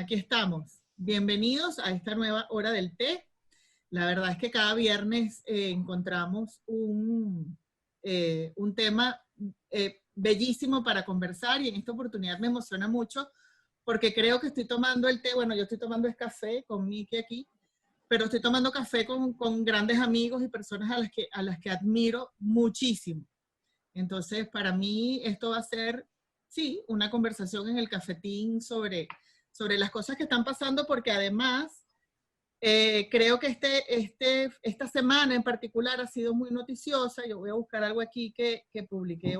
aquí estamos. Bienvenidos a esta nueva hora del té. La verdad es que cada viernes encontramos un tema bellísimo para conversar, y en esta oportunidad me emociona mucho porque creo que estoy tomando el té. Bueno, yo estoy tomando café con Miki aquí, pero estoy tomando café con grandes amigos y personas a las que admiro muchísimo. Entonces, para mí esto va a ser, sí, una conversación en el cafetín sobre las cosas que están pasando, porque además creo que esta semana en particular ha sido muy noticiosa. Yo voy a buscar algo aquí que publiqué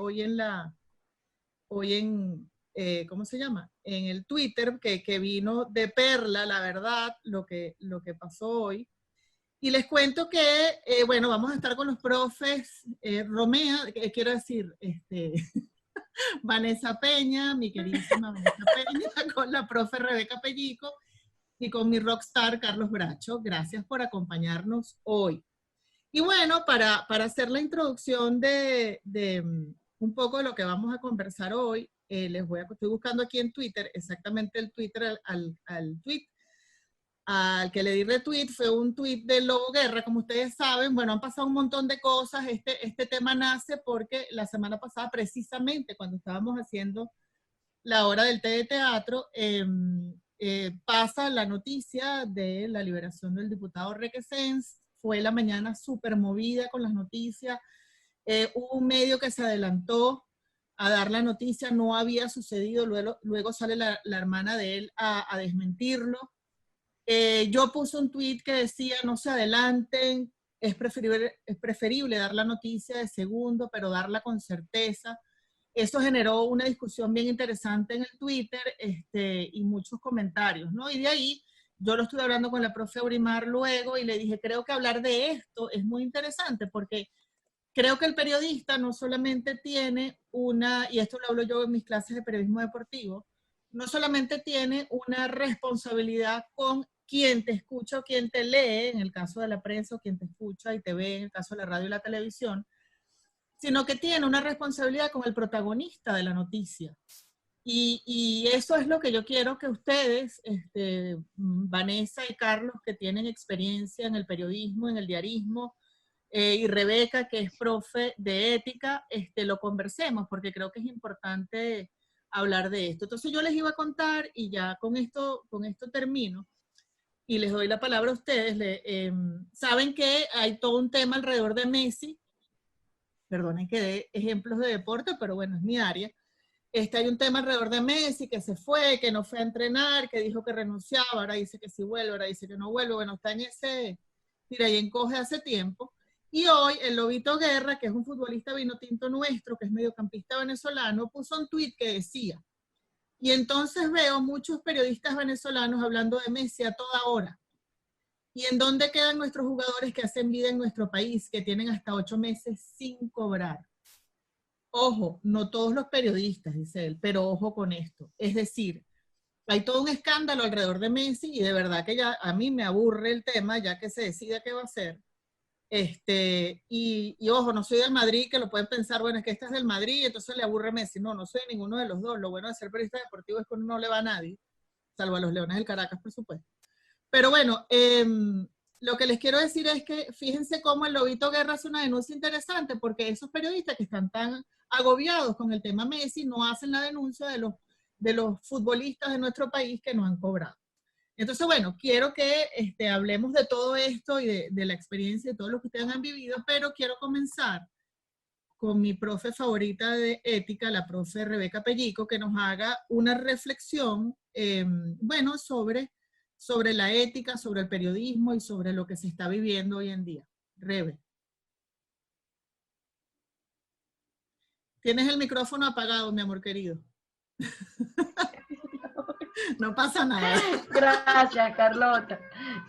¿cómo se llama? En el Twitter, que vino de perla, la verdad, lo que pasó hoy. Y les cuento que, bueno, vamos a estar con los profes Romea, quiero decir, Vanessa Peña, mi queridísima Vanessa Peña, con la profe Rebeca Pellico y con mi rockstar Carlos Bracho. Gracias por acompañarnos hoy. Y bueno, para hacer la introducción de un poco de lo que vamos a conversar hoy, estoy buscando aquí en Twitter, exactamente el Twitter al tweet al que le di retweet, fue un tweet de Lobo Guerra. Como ustedes saben, bueno, han pasado un montón de cosas. Este tema nace porque la semana pasada, precisamente cuando estábamos haciendo la hora del té de teatro, pasa la noticia de la liberación del diputado Requesens. Fue la mañana súper movida con las noticias. Hubo un medio que se adelantó a dar la noticia, no había sucedido, luego sale la hermana de él a desmentirlo. Yo puse un tweet que decía: no se adelanten, es preferible dar la noticia de segundo, pero darla con certeza. Eso generó una discusión bien interesante en el Twitter, y muchos comentarios, ¿no? Y de ahí yo lo estuve hablando con la profe Aurimar luego y le dije: creo que hablar de esto es muy interesante, porque creo que el periodista no solamente tiene y esto lo hablo yo en mis clases de periodismo deportivo, no solamente tiene una responsabilidad con quien te escucha o quien te lee, en el caso de la prensa, o quien te escucha y te ve, en el caso de la radio y la televisión, sino que tiene una responsabilidad con el protagonista de la noticia. Y eso es lo que yo quiero que ustedes, Vanessa y Carlos, que tienen experiencia en el periodismo, en el diarismo, y Rebeca, que es profe de ética, lo conversemos, porque creo que es importante hablar de esto. Entonces yo les iba a contar, y ya con esto termino, y les doy la palabra a ustedes. Saben que hay todo un tema alrededor de Messi. Perdonen que dé ejemplos de deporte, pero bueno, es mi área. Hay un tema alrededor de Messi, que se fue, que no fue a entrenar, que dijo que renunciaba, ahora dice que sí vuelve, ahora dice que no vuelve. Bueno, está en ese tira y encoge hace tiempo. Y hoy el Lobito Guerra, que es un futbolista vinotinto nuestro, que es mediocampista venezolano, puso un tuit que decía: y entonces veo muchos periodistas venezolanos hablando de Messi a toda hora. ¿Y en dónde quedan nuestros jugadores que hacen vida en nuestro país, que tienen hasta 8 meses sin cobrar? Ojo, no todos los periodistas, dice él, pero ojo con esto. Es decir, hay todo un escándalo alrededor de Messi, y de verdad que ya a mí me aburre el tema, ya que se decida qué va a hacer. Y ojo, no soy del Madrid, que lo pueden pensar, bueno, es que este es del Madrid, entonces le aburre Messi. No, no soy ninguno de los dos. Lo bueno de ser periodista deportivo es que no le va a nadie, salvo a los Leones del Caracas, por supuesto. Pero bueno, lo que les quiero decir es que fíjense cómo el Lobito Guerra hace una denuncia interesante, porque esos periodistas que están tan agobiados con el tema Messi no hacen la denuncia de los futbolistas de nuestro país que no han cobrado. Entonces, bueno, quiero que hablemos de todo esto y de la experiencia de todo lo que ustedes han vivido, pero quiero comenzar con mi profe favorita de ética, la profe Rebeca Pellico, que nos haga una reflexión, bueno, sobre la ética, sobre el periodismo y sobre lo que se está viviendo hoy en día. Rebe. Tienes el micrófono apagado, mi amor querido. No pasa nada. Gracias, Carlota.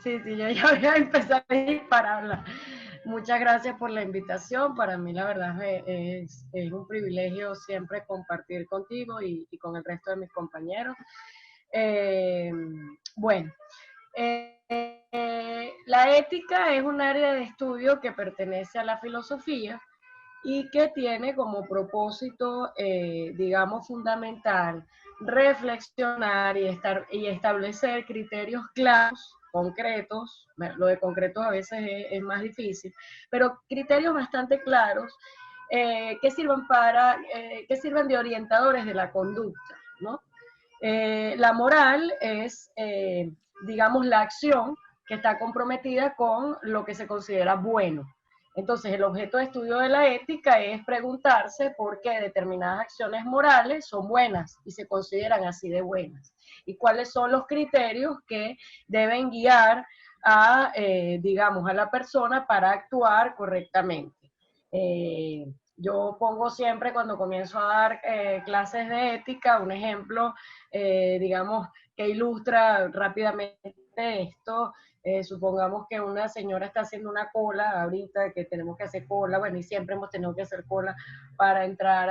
Sí, yo ya voy a empezar a dispararla. Muchas gracias por la invitación. Para mí, la verdad, es un privilegio siempre compartir contigo y con el resto de mis compañeros. Bueno, la ética es un área de estudio que pertenece a la filosofía y que tiene como propósito, digamos, fundamental reflexionar y establecer criterios claros, concretos. Lo de concretos a veces es más difícil, pero criterios bastante claros que sirvan de orientadores de la conducta, ¿no? La moral es, digamos, la acción que está comprometida con lo que se considera bueno. Entonces, el objeto de estudio de la ética es preguntarse por qué determinadas acciones morales son buenas y se consideran así de buenas. Y cuáles son los criterios que deben guiar a, digamos, a la persona para actuar correctamente. Yo pongo siempre cuando comienzo a dar clases de ética un ejemplo, digamos, que ilustra rápidamente esto. Supongamos que una señora está haciendo una cola ahorita, que tenemos que hacer cola, bueno, y siempre hemos tenido que hacer cola para entrar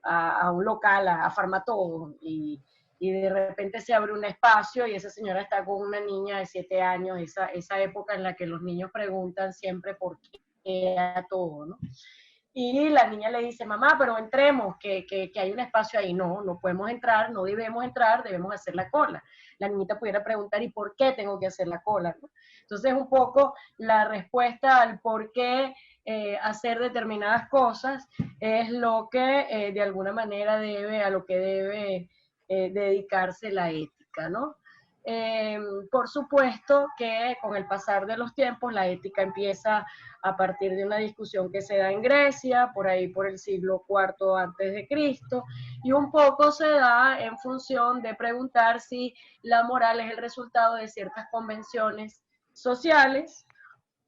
a un local, a Farmatodo, y de repente se abre un espacio y esa señora está con una niña de 7 años, esa época en la que los niños preguntan siempre por qué a todo, ¿no? Y la niña le dice, mamá, pero entremos, que hay un espacio ahí. No, no podemos entrar, no debemos entrar, debemos hacer la cola. La niñita pudiera preguntar, ¿y por qué tengo que hacer la cola? ¿No? Entonces, un poco la respuesta al por qué hacer determinadas cosas es lo que de alguna manera a lo que debe dedicarse la ética, ¿no? Por supuesto que con el pasar de los tiempos la ética empieza a partir de una discusión que se da en Grecia, por ahí por el siglo IV antes de Cristo, y un poco se da en función de preguntar si la moral es el resultado de ciertas convenciones sociales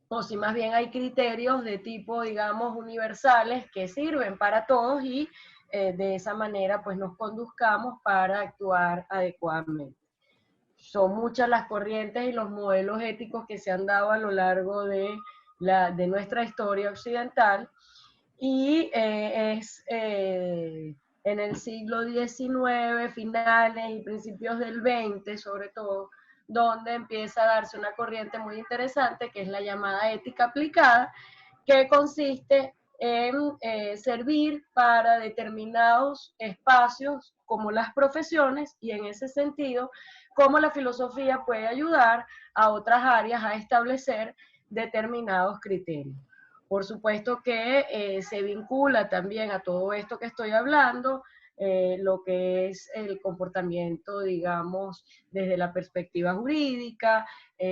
o si más bien hay criterios de tipo, digamos, universales que sirven para todos y de esa manera pues nos conduzcamos para actuar adecuadamente. Son muchas las corrientes y los modelos éticos que se han dado a lo largo de nuestra historia occidental y en el siglo XIX, finales y principios del XX sobre todo, donde empieza a darse una corriente muy interesante que es la llamada ética aplicada, que consiste en servir para determinados espacios como las profesiones y en ese sentido cómo la filosofía puede ayudar a otras áreas a establecer determinados criterios. Por supuesto que se vincula también a todo esto que estoy hablando, lo que es el comportamiento, digamos, desde la perspectiva jurídica.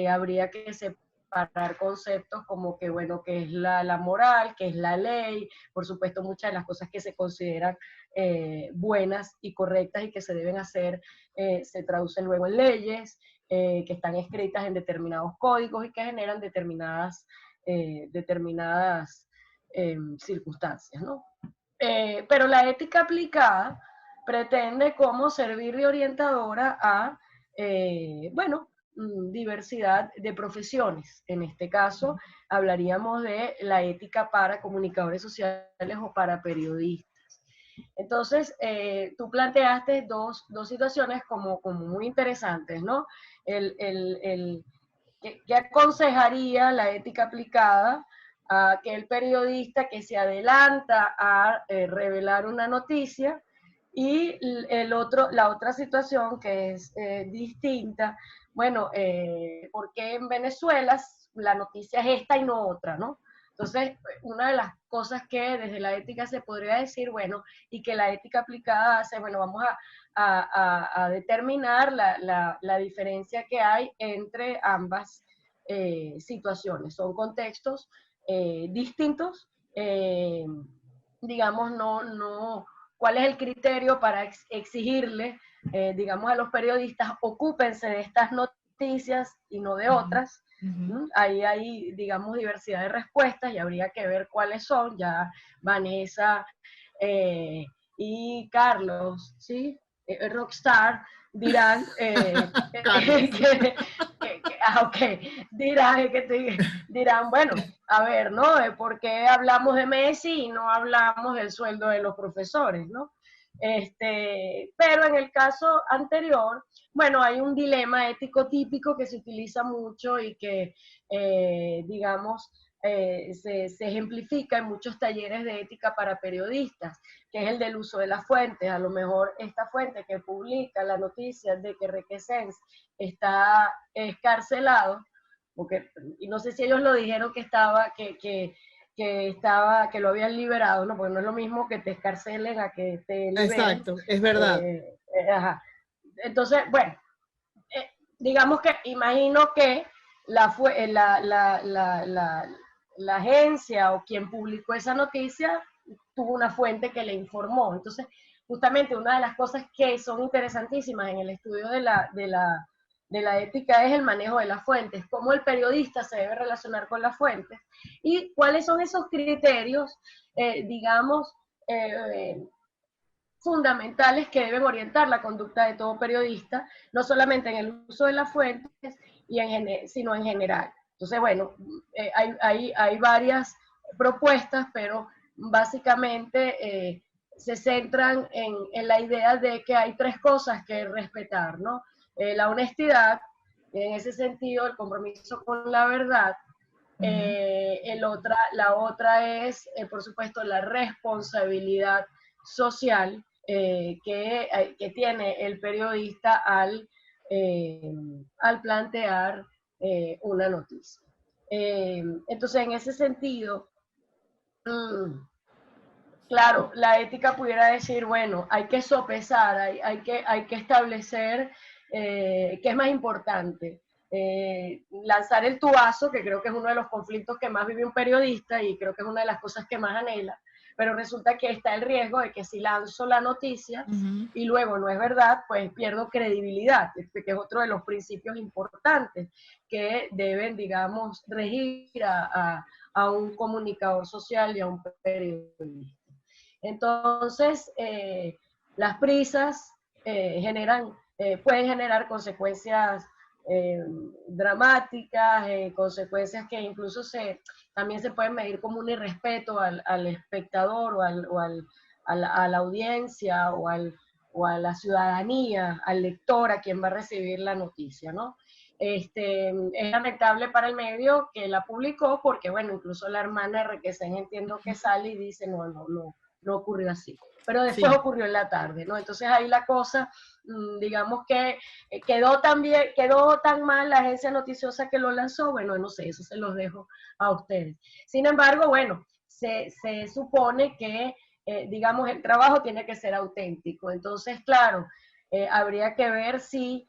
Habría que separar conceptos como que, bueno, que es la moral, que es la ley, por supuesto muchas de las cosas que se consideran buenas y correctas y que se deben hacer se traducen luego en leyes que están escritas en determinados códigos y que generan determinadas circunstancias, ¿no? Pero la ética aplicada pretende como servir de orientadora a, bueno, diversidad de profesiones. En este caso, hablaríamos de la ética para comunicadores sociales o para periodistas. Entonces, tú planteaste dos situaciones como muy interesantes, ¿no? ¿Qué aconsejaría la ética aplicada a aquel periodista que se adelanta a revelar una noticia? Y la otra situación que es distinta, bueno, ¿por qué en Venezuela la noticia es esta y no otra, ¿no? Entonces, una de las cosas que desde la ética se podría decir, bueno, y que la ética aplicada hace, bueno, vamos a determinar la diferencia que hay entre ambas situaciones. Son contextos distintos, digamos, ¿cuál es el criterio para exigirle, digamos, a los periodistas, ocúpense de estas noticias y no de otras? Ahí hay, digamos, diversidad de respuestas y habría que ver cuáles son. Ya Vanessa y Carlos, ¿sí? Rockstar, dirán okay, dirán, bueno, a ver, ¿no? ¿Por qué hablamos de Messi y no hablamos del sueldo de los profesores, ¿no? Pero en el caso anterior, bueno, hay un dilema ético típico que se utiliza mucho y que, digamos, se ejemplifica en muchos talleres de ética para periodistas, que es el del uso de las fuentes. A lo mejor esta fuente que publica la noticia de que Requesens está escarcelado, porque, y no sé si ellos lo dijeron que estaba, que lo habían liberado, ¿no? Porque no es lo mismo que te escarcelen a que te liberen. Exacto, es verdad. Ajá. Entonces, bueno, digamos que imagino que la agencia o quien publicó esa noticia tuvo una fuente que le informó. Entonces, justamente una de las cosas que son interesantísimas en el estudio de la ética es el manejo de las fuentes, cómo el periodista se debe relacionar con las fuentes y cuáles son esos criterios, digamos, fundamentales que deben orientar la conducta de todo periodista, no solamente en el uso de las fuentes, sino en general. Entonces, bueno, hay varias propuestas, pero básicamente se centran en la idea de que hay tres cosas que respetar, ¿no? La honestidad, en ese sentido, el compromiso con la verdad. La otra es, por supuesto, la responsabilidad social que tiene el periodista al plantear una noticia. Entonces, en ese sentido, claro, la ética pudiera decir, bueno, hay que sopesar, hay que establecer qué es más importante. Lanzar el tubazo, que creo que es uno de los conflictos que más vive un periodista y creo que es una de las cosas que más anhela, pero resulta que está el riesgo de que si lanzo la noticia y luego no es verdad, pues pierdo credibilidad, que es otro de los principios importantes que deben, digamos, regir a un comunicador social y a un periodista. Entonces, las prisas pueden generar consecuencias dramáticas, consecuencias que incluso también se pueden medir como un irrespeto al espectador a la audiencia o a la ciudadanía, al lector, a quien va a recibir la noticia, ¿no? Es lamentable para el medio que la publicó porque, bueno, incluso la hermana de Requesens entiendo que sale y dice, no ocurrió así. Pero después ocurrió en la tarde, ¿no? Entonces ahí la cosa, digamos que quedó tan mal la agencia noticiosa que lo lanzó, bueno, no sé, eso se los dejo a ustedes. Sin embargo, bueno, se supone que, digamos, el trabajo tiene que ser auténtico. Entonces, claro, habría que ver si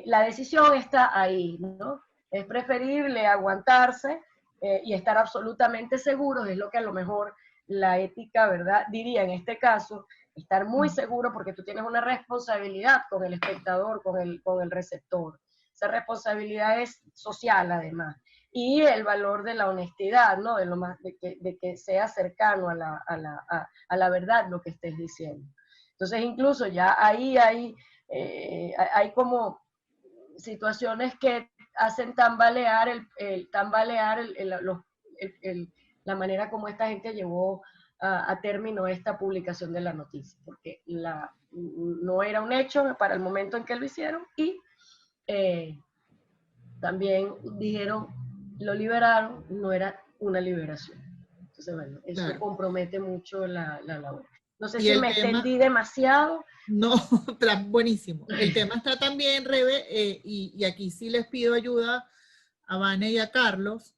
la decisión está ahí, ¿no? Es preferible aguantarse y estar absolutamente seguros, es lo que a lo mejor la ética, ¿verdad? Diría en este caso, estar muy seguro porque tú tienes una responsabilidad con el espectador, con el receptor. Esa responsabilidad es social además. Y el valor de la honestidad, ¿no? De que sea cercano a la verdad lo que estés diciendo. Entonces incluso ya ahí hay como situaciones que hacen tambalear la manera como esta gente llevó a término esta publicación de la noticia, porque no era un hecho para el momento en que lo hicieron y también dijeron, lo liberaron, no era una liberación. Entonces, bueno, eso compromete mucho la labor. No sé si me extendí demasiado. No, buenísimo. El tema está también, Rebe, y aquí sí les pido ayuda a Vane y a Carlos,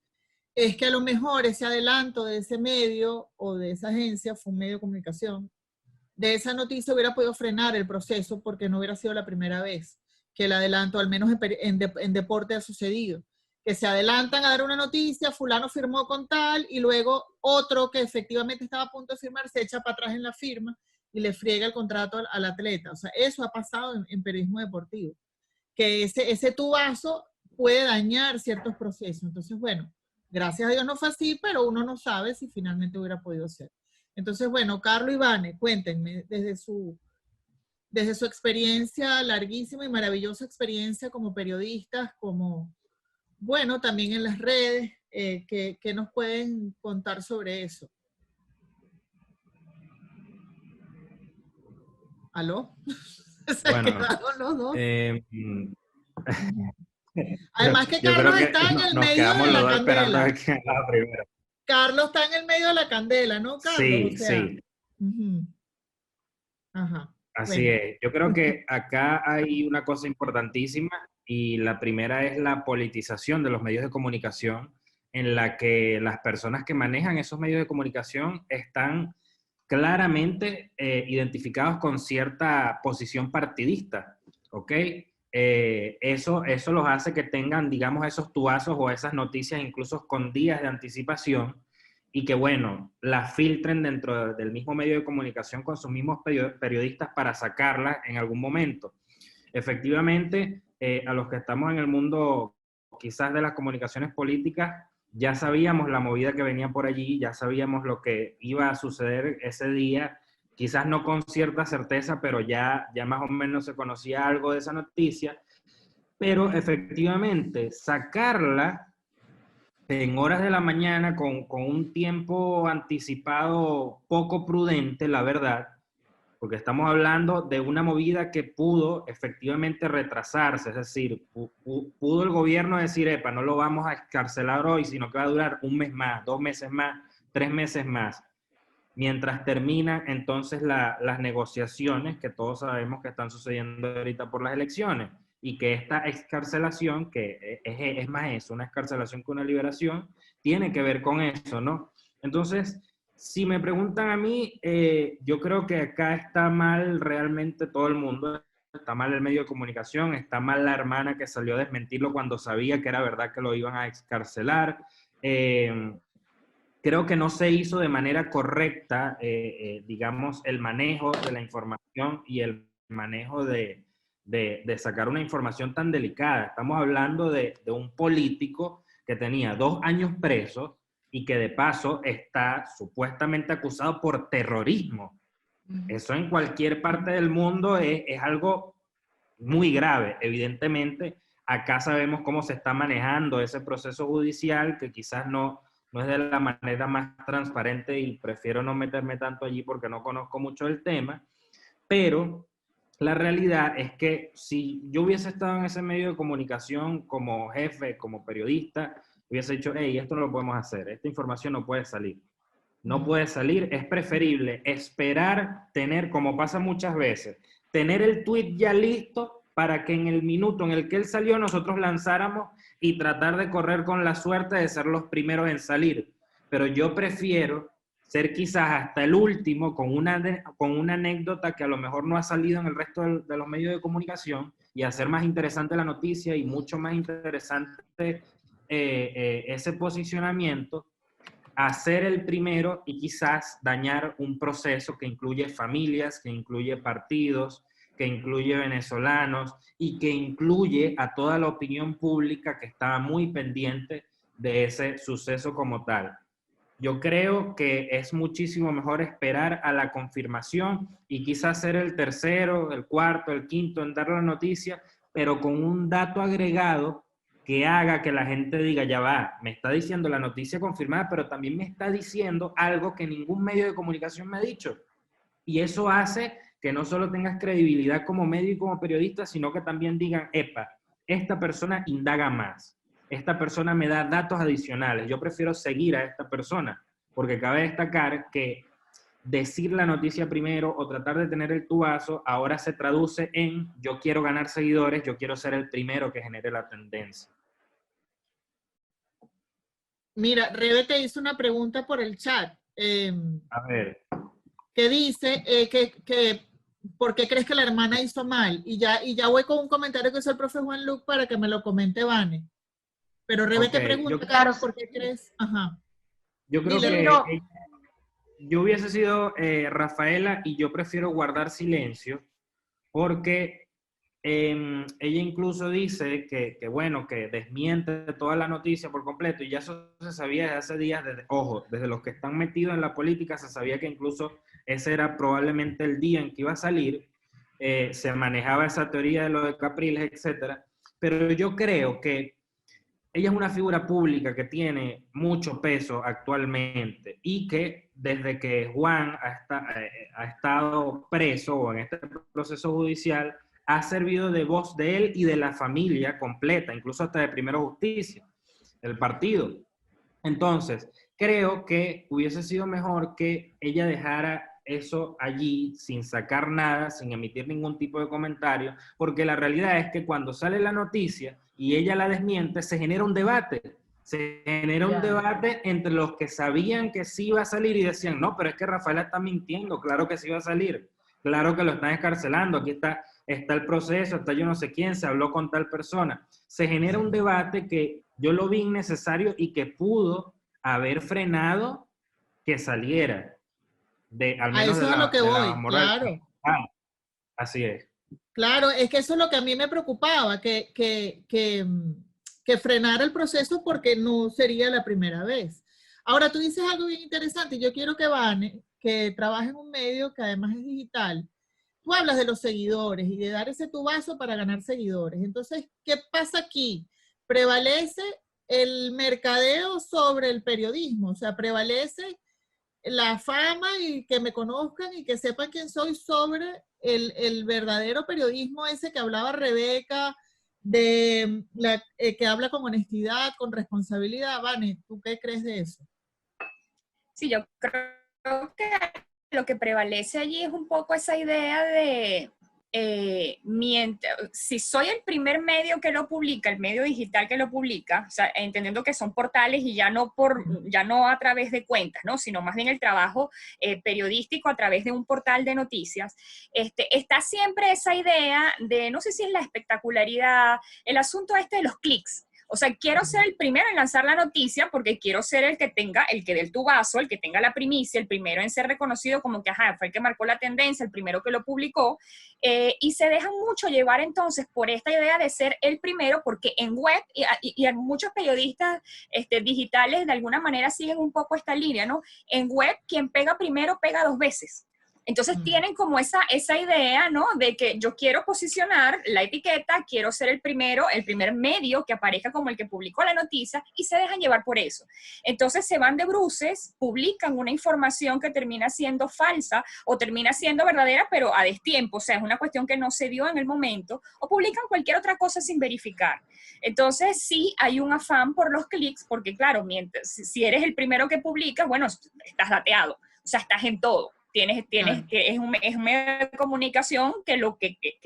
es que a lo mejor ese adelanto de ese medio o de esa agencia fue un medio de comunicación. De esa noticia hubiera podido frenar el proceso porque no hubiera sido la primera vez que el adelanto, al menos en deporte, ha sucedido. Que se adelantan a dar una noticia, fulano firmó con tal, y luego otro que efectivamente estaba a punto de firmar se echa para atrás en la firma y le friega el contrato al atleta. O sea, eso ha pasado en periodismo deportivo. Que ese tubazo puede dañar ciertos procesos. Entonces, bueno, gracias a Dios no fue así, pero uno no sabe si finalmente hubiera podido ser. Entonces, bueno, Carlos y Vane, cuéntenme desde su experiencia, larguísima y maravillosa experiencia como periodistas, como, bueno, también en las redes, ¿qué nos pueden contar sobre eso? ¿Aló? Se bueno, quedaron los dos. Además que Yo Carlos creo que está en el nos medio quedamos de los la dos esperando a candela. ver quién es la primera. Carlos está en el medio de la candela, ¿no, Carlos? O Sí, sea, sí, ujú, ajá, así bueno. es. Yo creo que acá hay una cosa importantísima y la primera es la politización de los medios de comunicación, en la que las personas que manejan esos medios de comunicación están claramente identificados con cierta posición partidista, ¿ok? Eso los hace que tengan, digamos, esos tubazos o esas noticias incluso con días de anticipación y que, bueno, las filtren dentro del mismo medio de comunicación con sus mismos periodistas para sacarlas en algún momento. Efectivamente, a los que estamos en el mundo quizás de las comunicaciones políticas, ya sabíamos la movida que venía por allí, ya sabíamos lo que iba a suceder ese día, quizás no con cierta certeza, pero ya más o menos se conocía algo de esa noticia, pero efectivamente sacarla en horas de la mañana con un tiempo anticipado poco prudente, la verdad, porque estamos hablando de una movida que pudo efectivamente retrasarse, es decir, pudo el gobierno decir, epa, no lo vamos a escarcelar hoy, sino que va a durar un mes más, 2 meses más, 3 meses más, mientras terminan entonces las negociaciones que todos sabemos que están sucediendo ahorita por las elecciones, y que esta excarcelación, que es más eso, una excarcelación que una liberación, tiene que ver con eso, ¿no? Entonces, si me preguntan a mí, yo creo que acá está mal realmente todo el mundo. Está mal el medio de comunicación, está mal la hermana que salió a desmentirlo cuando sabía que era verdad que lo iban a excarcelar. Creo que no se hizo de manera correcta, digamos, el manejo de la información y el manejo de sacar una información tan delicada. Estamos hablando de un político que tenía 2 años preso y que de paso está supuestamente acusado por terrorismo. Eso en cualquier parte del mundo es algo muy grave. Evidentemente, acá sabemos cómo se está manejando ese proceso judicial, que quizás no es de la manera más transparente y prefiero no meterme tanto allí porque no conozco mucho el tema, pero la realidad es que si yo hubiese estado en ese medio de comunicación como jefe, como periodista, hubiese dicho, hey, esto no lo podemos hacer, esta información no puede salir. No puede salir, es preferible esperar, tener, como pasa muchas veces, tener el tweet ya listo para que en el minuto en el que él salió nosotros lanzáramos y tratar de correr con la suerte de ser los primeros en salir. Pero yo prefiero ser quizás hasta el último con una anécdota que a lo mejor no ha salido en el resto de los medios de comunicación y hacer más interesante la noticia y mucho más interesante ese posicionamiento, a ser el primero y quizás dañar un proceso que incluye familias, que incluye partidos, que incluye venezolanos y que incluye a toda la opinión pública que estaba muy pendiente de ese suceso como tal. Yo creo que es muchísimo mejor esperar a la confirmación y quizás ser el tercero, el cuarto, el quinto en dar la noticia, pero con un dato agregado que haga que la gente diga, ya va, me está diciendo la noticia confirmada, pero también me está diciendo algo que ningún medio de comunicación me ha dicho. Y eso hace que no solo tengas credibilidad como medio y como periodista, sino que también digan, epa, esta persona indaga más, esta persona me da datos adicionales, yo prefiero seguir a esta persona, porque cabe destacar que decir la noticia primero o tratar de tener el tubazo ahora se traduce en yo quiero ganar seguidores, yo quiero ser el primero que genere la tendencia. Mira, Rebe te hizo una pregunta por el chat. A ver. Que dice que ¿por qué crees que la hermana hizo mal? Y ya voy con un comentario que hizo el profe Juan Luc para que me lo comente Vane. Pero Rebe te pregunta, Carlos, ¿por qué crees? Ajá. Yo creo Dile, que yo hubiese sido Rafaela y yo prefiero guardar silencio porque ella incluso dice que, bueno, que desmiente toda la noticia por completo y ya eso se sabía desde hace días, desde los que están metidos en la política se sabía que incluso ese era probablemente el día en que iba a salir, se manejaba esa teoría de lo de Capriles, etcétera, pero yo creo que ella es una figura pública que tiene mucho peso actualmente y que desde que Juan ha estado preso o en este proceso judicial, ha servido de voz de él y de la familia completa, incluso hasta de Primero Justicia, el partido. Entonces, creo que hubiese sido mejor que ella dejara eso allí sin sacar nada, sin emitir ningún tipo de comentario, porque la realidad es que cuando sale la noticia y ella la desmiente, se genera un debate. Se genera un debate entre los que sabían que sí iba a salir y decían, no, pero es que Rafaela está mintiendo, claro que sí va a salir, claro que lo están escarcelando, aquí está el proceso, está yo no sé quién, se habló con tal persona. Se genera un debate que yo lo vi innecesario y que pudo haber frenado que saliera, al A menos eso es a lo que de la voy, moral. claro. Ah, así es. Claro, es que eso es lo que a mí me preocupaba, que frenara el proceso porque no sería la primera vez. Ahora, tú dices algo bien interesante. Yo quiero que Vane, que trabaja en un medio que además es digital, tú hablas de los seguidores y de dar ese tubazo para ganar seguidores. Entonces, ¿qué pasa aquí? Prevalece el mercadeo sobre el periodismo, o sea, prevalece la fama y que me conozcan y que sepan quién soy sobre el verdadero periodismo ese que hablaba Rebeca, que habla con honestidad, con responsabilidad. Vane, ¿tú qué crees de eso? Sí, yo creo que lo que prevalece allí es un poco esa idea de, si soy el primer medio que lo publica, el medio digital que lo publica, o sea, entendiendo que son portales y ya no a través de cuentas, ¿no? Sino más bien el trabajo periodístico a través de un portal de noticias, está siempre esa idea de, no sé si es la espectacularidad, el asunto de los clics. O sea, quiero ser el primero en lanzar la noticia porque quiero ser el que dé el tubazo, el que tenga la primicia, el primero en ser reconocido como que, ajá, fue el que marcó la tendencia, el primero que lo publicó, y se dejan mucho llevar entonces por esta idea de ser el primero, porque en web, y muchos periodistas digitales de alguna manera siguen un poco esta línea, ¿no? En web, quien pega primero pega dos veces. Entonces tienen como esa idea, ¿no? De que yo quiero posicionar la etiqueta, quiero ser el primer medio que aparezca como el que publicó la noticia y se dejan llevar por eso. Entonces se van de bruces, publican una información que termina siendo falsa o termina siendo verdadera, pero a destiempo, o sea, es una cuestión que no se dio en el momento, o publican cualquier otra cosa sin verificar. Entonces sí hay un afán por los clics, porque claro, si eres el primero que publicas, bueno, estás dateado, o sea, estás en todo. Que es un medio de comunicación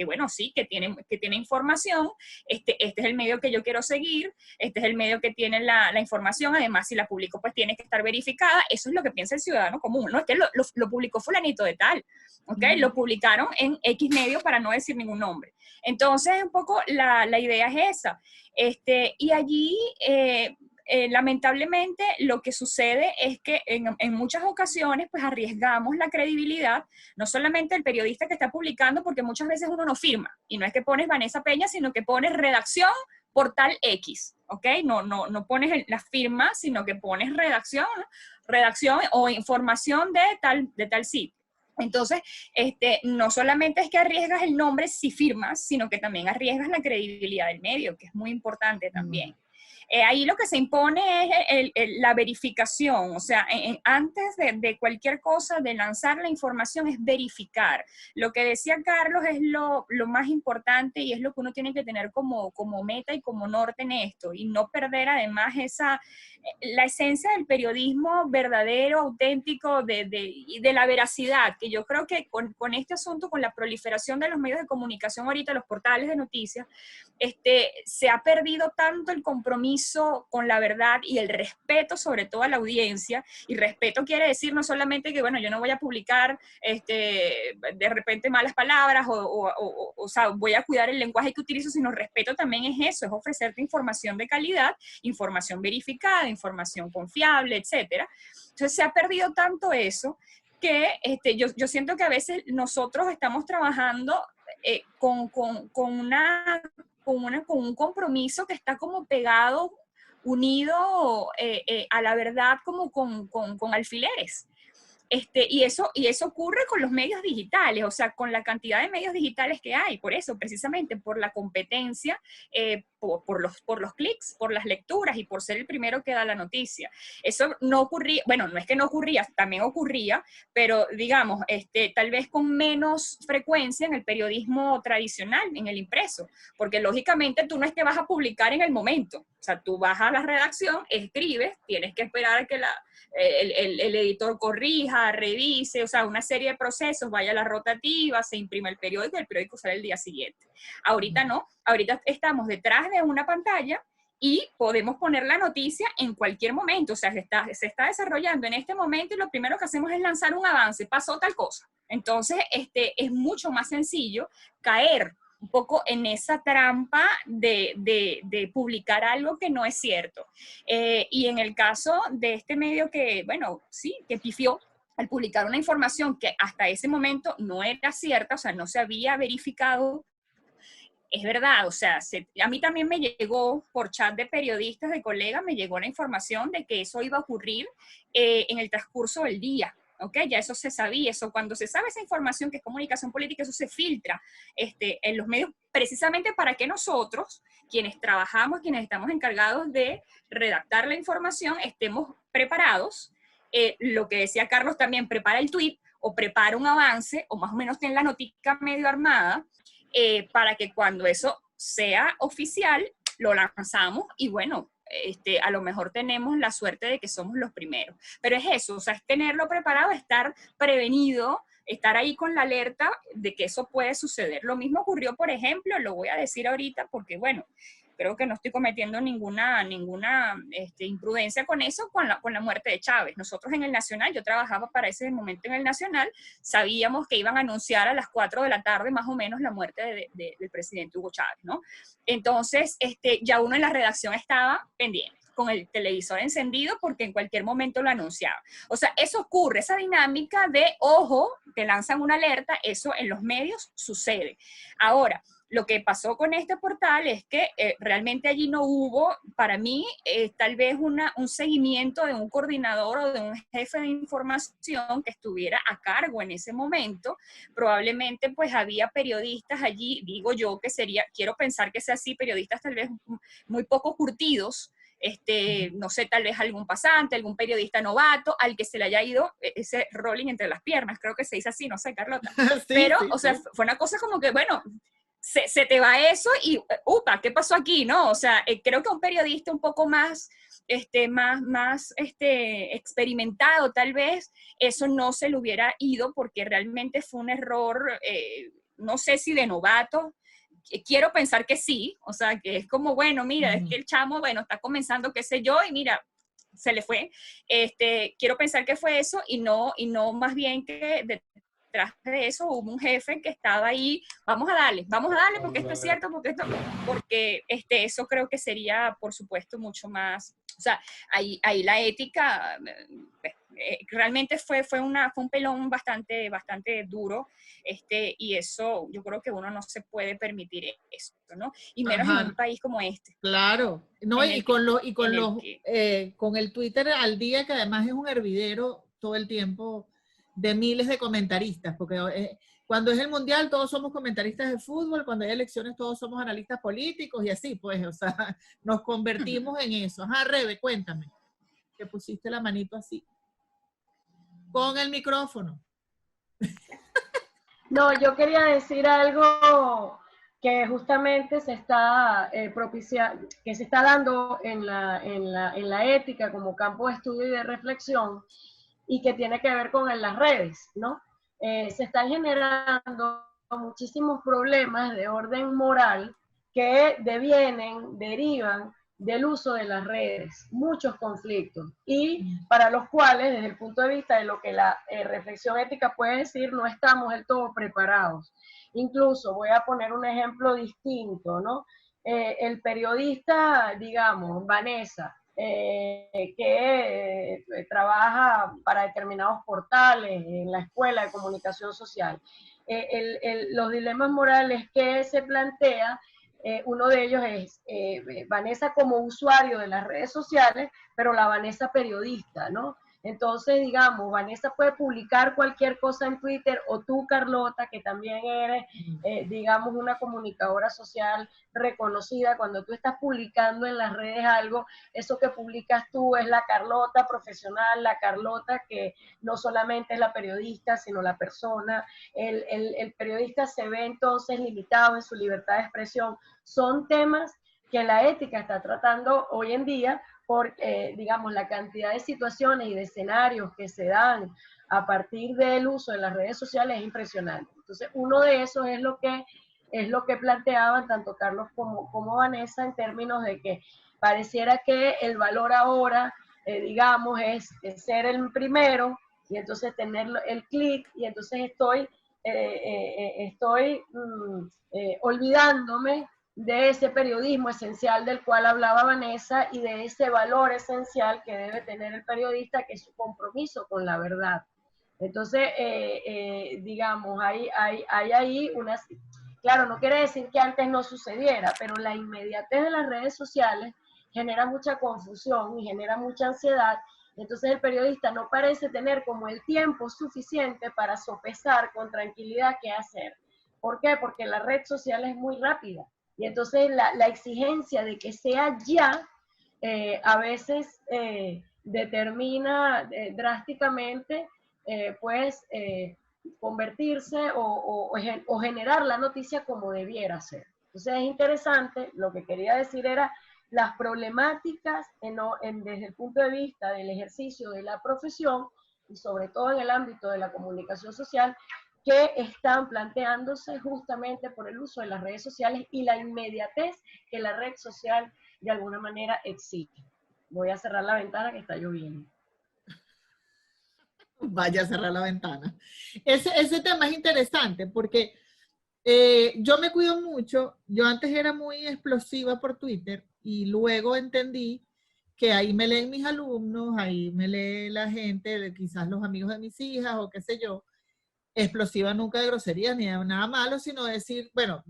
bueno, sí, que tiene información, este es el medio que yo quiero seguir, este es el medio que tiene la información, además si la publico pues tiene que estar verificada, eso es lo que piensa el ciudadano común, ¿no? Es que lo publicó fulanito de tal, ¿ok? Lo publicaron en X medio para no decir ningún nombre. Entonces, un poco la idea es esa. Y allí... lamentablemente lo que sucede es que en muchas ocasiones pues arriesgamos la credibilidad, no solamente el periodista que está publicando, porque muchas veces uno no firma, y no es que pones Vanessa Peña, sino que pones redacción portal X, ¿ok? No pones la firma, sino que pones redacción o información de tal sitio. Entonces, no solamente es que arriesgas el nombre si firmas, sino que también arriesgas la credibilidad del medio, que es muy importante también. Ahí lo que se impone es la verificación, o sea, antes de cualquier cosa, de lanzar la información, es verificar. Lo que decía Carlos es lo más importante y es lo que uno tiene que tener como meta y como norte en esto, y no perder además la esencia del periodismo verdadero, auténtico, y de la veracidad, que yo creo que con este asunto, con la proliferación de los medios de comunicación ahorita, los portales de noticias, se ha perdido tanto el compromiso con la verdad y el respeto sobre todo a la audiencia, y respeto quiere decir no solamente que, bueno, yo no voy a publicar de repente malas palabras o sea, voy a cuidar el lenguaje que utilizo, sino respeto también es eso, es ofrecerte información de calidad, información verificada, información confiable, etcétera. Entonces se ha perdido tanto eso que yo siento que a veces nosotros estamos trabajando con un compromiso que está como pegado, unido a la verdad, como con alfileres. Y eso ocurre con los medios digitales, o sea, con la cantidad de medios digitales que hay, por eso, precisamente por la competencia, por los clics, por las lecturas y por ser el primero que da la noticia. Eso no ocurría, bueno, no es que no ocurría, también ocurría, pero digamos, tal vez con menos frecuencia en el periodismo tradicional, en el impreso, porque lógicamente tú no es que vas a publicar en el momento, o sea, tú vas a la redacción, escribes, tienes que esperar a que el editor corrija, revise, o sea, una serie de procesos, vaya a la rotativa, se imprime el periódico sale el día siguiente. Ahorita no, ahorita estamos detrás de una pantalla y podemos poner la noticia en cualquier momento, o sea, se está desarrollando en este momento y lo primero que hacemos es lanzar un avance, pasó tal cosa. Entonces, es mucho más sencillo caer un poco en esa trampa de publicar algo que no es cierto. Y en el caso de este medio que, bueno, sí, que pifió al publicar una información que hasta ese momento no era cierta, o sea, no se había verificado, es verdad, o sea, a mí también me llegó por chat de periodistas, de colegas, me llegó la información de que eso iba a ocurrir en el transcurso del día. ¿Ok? Ya eso se sabía, eso cuando se sabe esa información que es comunicación política, eso se filtra en los medios precisamente para que nosotros, quienes trabajamos, quienes estamos encargados de redactar la información, estemos preparados. Lo que decía Carlos también, prepara el tweet o prepara un avance o más o menos ten la notica medio armada para que cuando eso sea oficial lo lanzamos y bueno, a lo mejor tenemos la suerte de que somos los primeros. Pero es eso, o sea, es tenerlo preparado, estar prevenido, estar ahí con la alerta de que eso puede suceder. Lo mismo ocurrió, por ejemplo, lo voy a decir ahorita porque, bueno, creo que no estoy cometiendo ninguna imprudencia con eso, con la muerte de Chávez. Nosotros en el Nacional, yo trabajaba para ese momento en el Nacional, sabíamos que iban a anunciar a las 4 de la tarde más o menos la muerte del presidente Hugo Chávez, ¿no? Entonces, ya uno en la redacción estaba pendiente, con el televisor encendido porque en cualquier momento lo anunciaba. O sea, eso ocurre, esa dinámica de, ojo, te lanzan una alerta, eso en los medios sucede. Ahora, lo que pasó con este portal es que realmente allí no hubo, para mí, tal vez un seguimiento de un coordinador o de un jefe de información que estuviera a cargo en ese momento. Probablemente pues había periodistas allí, digo yo que sería, quiero pensar que sea así, periodistas tal vez muy poco curtidos, no sé, tal vez algún pasante, algún periodista novato, al que se le haya ido ese rolling entre las piernas, creo que se dice así, no sé, Carlota. Sí, pero, sí, o sea, sí. Fue una cosa como que, bueno, se te va eso y, upa, ¿qué pasó aquí? ¿No? O sea, creo que un periodista un poco más, más experimentado, tal vez, eso no se le hubiera ido porque realmente fue un error, no sé si de novato, quiero pensar que sí, o sea, que es como, bueno, mira, es que el chamo, bueno, está comenzando, qué sé yo, y mira, se le fue. Quiero pensar que fue eso y no más bien que detrás de eso hubo un jefe que estaba ahí, vamos a darle porque esto es cierto, porque eso creo que sería, por supuesto, mucho más, o sea, ahí la ética realmente fue un pelón bastante duro, y eso yo creo que uno no se puede permitir eso, ¿no? Y menos en un país como este. Claro, no, y con el Twitter al día, que además es un hervidero todo el tiempo de miles de comentaristas, porque cuando es el mundial todos somos comentaristas de fútbol, cuando hay elecciones todos somos analistas políticos y así, pues, o sea, nos convertimos en eso. Ajá, Rebe, cuéntame, que pusiste la manito así. Con el micrófono. No, yo quería decir algo que justamente se está propiciando, que se está dando en la ética como campo de estudio y de reflexión, y que tiene que ver con las redes, ¿no? Se están generando muchísimos problemas de orden moral que derivan del uso de las redes, muchos conflictos, y para los cuales, desde el punto de vista de lo que la reflexión ética puede decir, no estamos del todo preparados. Incluso, voy a poner un ejemplo distinto, ¿no? El periodista, digamos, Vanessa, que trabaja para determinados portales en la Escuela de Comunicación Social. Los dilemas morales que se plantea, uno de ellos es Vanessa como usuario de las redes sociales, pero la Vanessa periodista, ¿no? Entonces, digamos, Vanessa puede publicar cualquier cosa en Twitter, o tú, Carlota, que también eres, digamos, una comunicadora social reconocida. Cuando tú estás publicando en las redes algo, eso que publicas tú es la Carlota profesional, la Carlota que no solamente es la periodista, sino la persona. El periodista se ve entonces limitado en su libertad de expresión. Son temas que la ética está tratando hoy en día por, digamos, la cantidad de situaciones y de escenarios que se dan a partir del uso de las redes sociales es impresionante. Entonces, uno de esos es lo que planteaban tanto Carlos como Vanessa, en términos de que pareciera que el valor ahora, digamos, es ser el primero, y entonces tener el clic, y entonces estoy olvidándome de ese periodismo esencial del cual hablaba Vanessa, y de ese valor esencial que debe tener el periodista, que es su compromiso con la verdad. Entonces, digamos, hay ahí una... Claro, no quiere decir que antes no sucediera, pero la inmediatez de las redes sociales genera mucha confusión y genera mucha ansiedad. Entonces el periodista no parece tener como el tiempo suficiente para sopesar con tranquilidad qué hacer. ¿Por qué? Porque la red social es muy rápida. Y entonces la exigencia de que sea ya, a veces determina drásticamente, pues, convertirse o generar la noticia como debiera ser. Entonces es interesante, lo que quería decir era las problemáticas desde el punto de vista del ejercicio de la profesión, y sobre todo en el ámbito de la comunicación social, que están planteándose justamente por el uso de las redes sociales y la inmediatez que la red social de alguna manera exige. Voy a cerrar la ventana que está lloviendo. Vaya a cerrar la ventana. Ese tema es interesante porque yo me cuido mucho. Yo antes era muy explosiva por Twitter y luego entendí que ahí me leen mis alumnos, ahí me lee la gente, quizás los amigos de mis hijas o qué sé yo. Explosiva nunca de groserías ni de nada malo, sino decir, bueno,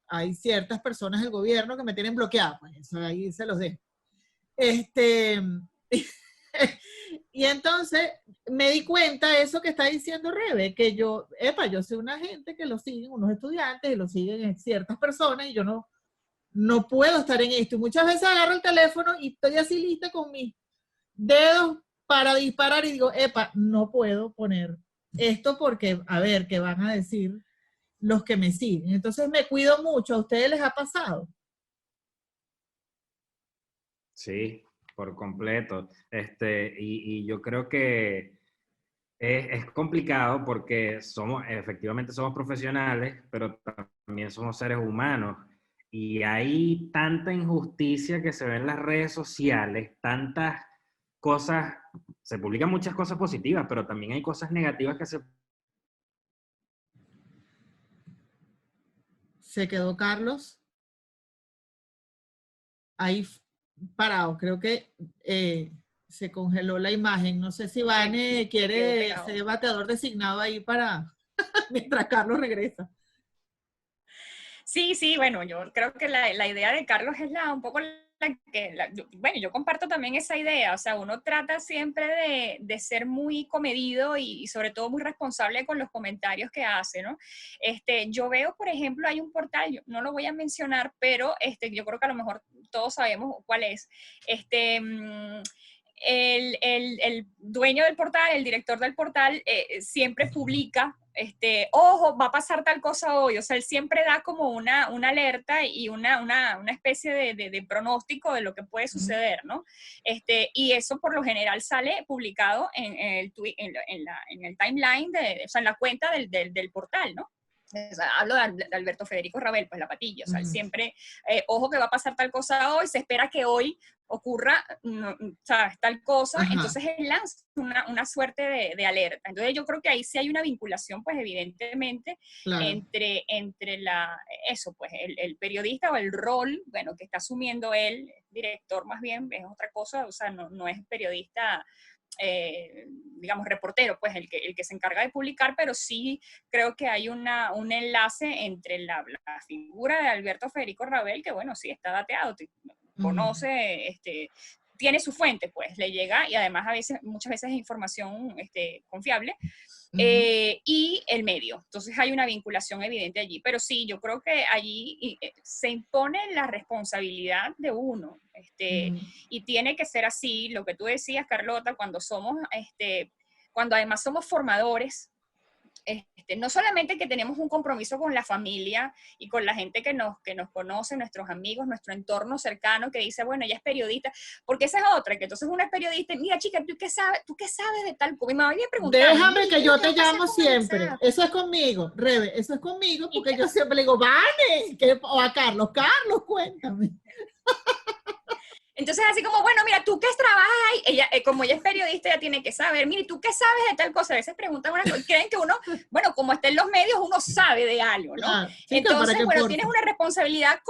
hay ciertas personas del gobierno que me tienen bloqueada, pues eso ahí se los dejo. Y entonces me di cuenta de eso que está diciendo Rebe, que yo soy una gente que lo siguen, unos estudiantes, y lo siguen ciertas personas, y yo no puedo estar en esto. Y muchas veces agarro el teléfono y estoy así lista con mis dedos para disparar y digo, no puedo poner esto porque, a ver, ¿qué van a decir los que me siguen? Entonces me cuido mucho. ¿A ustedes les ha pasado? Sí, por completo. Y yo creo que es complicado porque efectivamente somos profesionales, pero también somos seres humanos. Y hay tanta injusticia que se ve en las redes sociales, tantas cosas, se publican muchas cosas positivas, pero también hay cosas negativas que Se quedó Carlos ahí parado. Creo que se congeló la imagen. No sé si Vane quiere ser bateador designado ahí para mientras Carlos regresa. Sí, bueno, yo creo que la idea de Carlos es un poco bueno, yo comparto también esa idea. O sea, uno trata siempre de ser muy comedido y sobre todo muy responsable con los comentarios que hace, ¿no? Yo veo, por ejemplo, hay un portal, yo no lo voy a mencionar, pero yo creo que a lo mejor todos sabemos cuál es. El dueño del portal, el director del portal, siempre publica, ojo, va a pasar tal cosa hoy. O sea, él siempre da como una alerta y una especie de pronóstico de lo que puede suceder, ¿no? Y eso por lo general sale publicado en el timeline, o sea, en la cuenta del portal, ¿no? O sea, hablo de Alberto Federico Rabel, pues la patilla. O sea, siempre, ojo que va a pasar tal cosa hoy, se espera que hoy ocurra, ¿sabes? Tal cosa. Ajá. Entonces él lanza una suerte de alerta. Entonces yo creo que ahí sí hay una vinculación, pues evidentemente, claro, entre eso, pues el periodista o el rol, bueno, que está asumiendo él, director más bien, es otra cosa. O sea, no es periodista, digamos, reportero, pues el que se encarga de publicar, pero sí creo que hay un enlace entre la figura de Alberto Federico Rabel, que bueno, sí está dateado, conoce, tiene su fuente, pues, le llega, y además muchas veces es información confiable, y el medio. Entonces hay una vinculación evidente allí. Pero sí, yo creo que allí se impone la responsabilidad de uno, y tiene que ser así, lo que tú decías, Carlota, cuando además somos formadores. No solamente que tenemos un compromiso con la familia y con la gente que nos conoce, nuestros amigos, nuestro entorno cercano, que dice, bueno, ella es periodista, porque esa es otra, que entonces uno es periodista y, mira, chica, ¿tú qué sabes de tal? Mi mamá me preguntaba, déjame que yo te ¿qué pasa llamo con siempre. WhatsApp? Eso es conmigo, Rebe, eso es conmigo, porque yo siempre le digo, Vane, o a Carlos, cuéntame. Entonces, así como, bueno, mira, tú que trabajas ahí, ella, como ella es periodista, ella tiene que saber, mire, ¿tú qué sabes de tal cosa? A veces preguntan una cosa, creen que uno, bueno, como está en los medios, uno sabe de algo, ¿no? Claro, chica, Entonces, para bueno, tienes una responsabilidad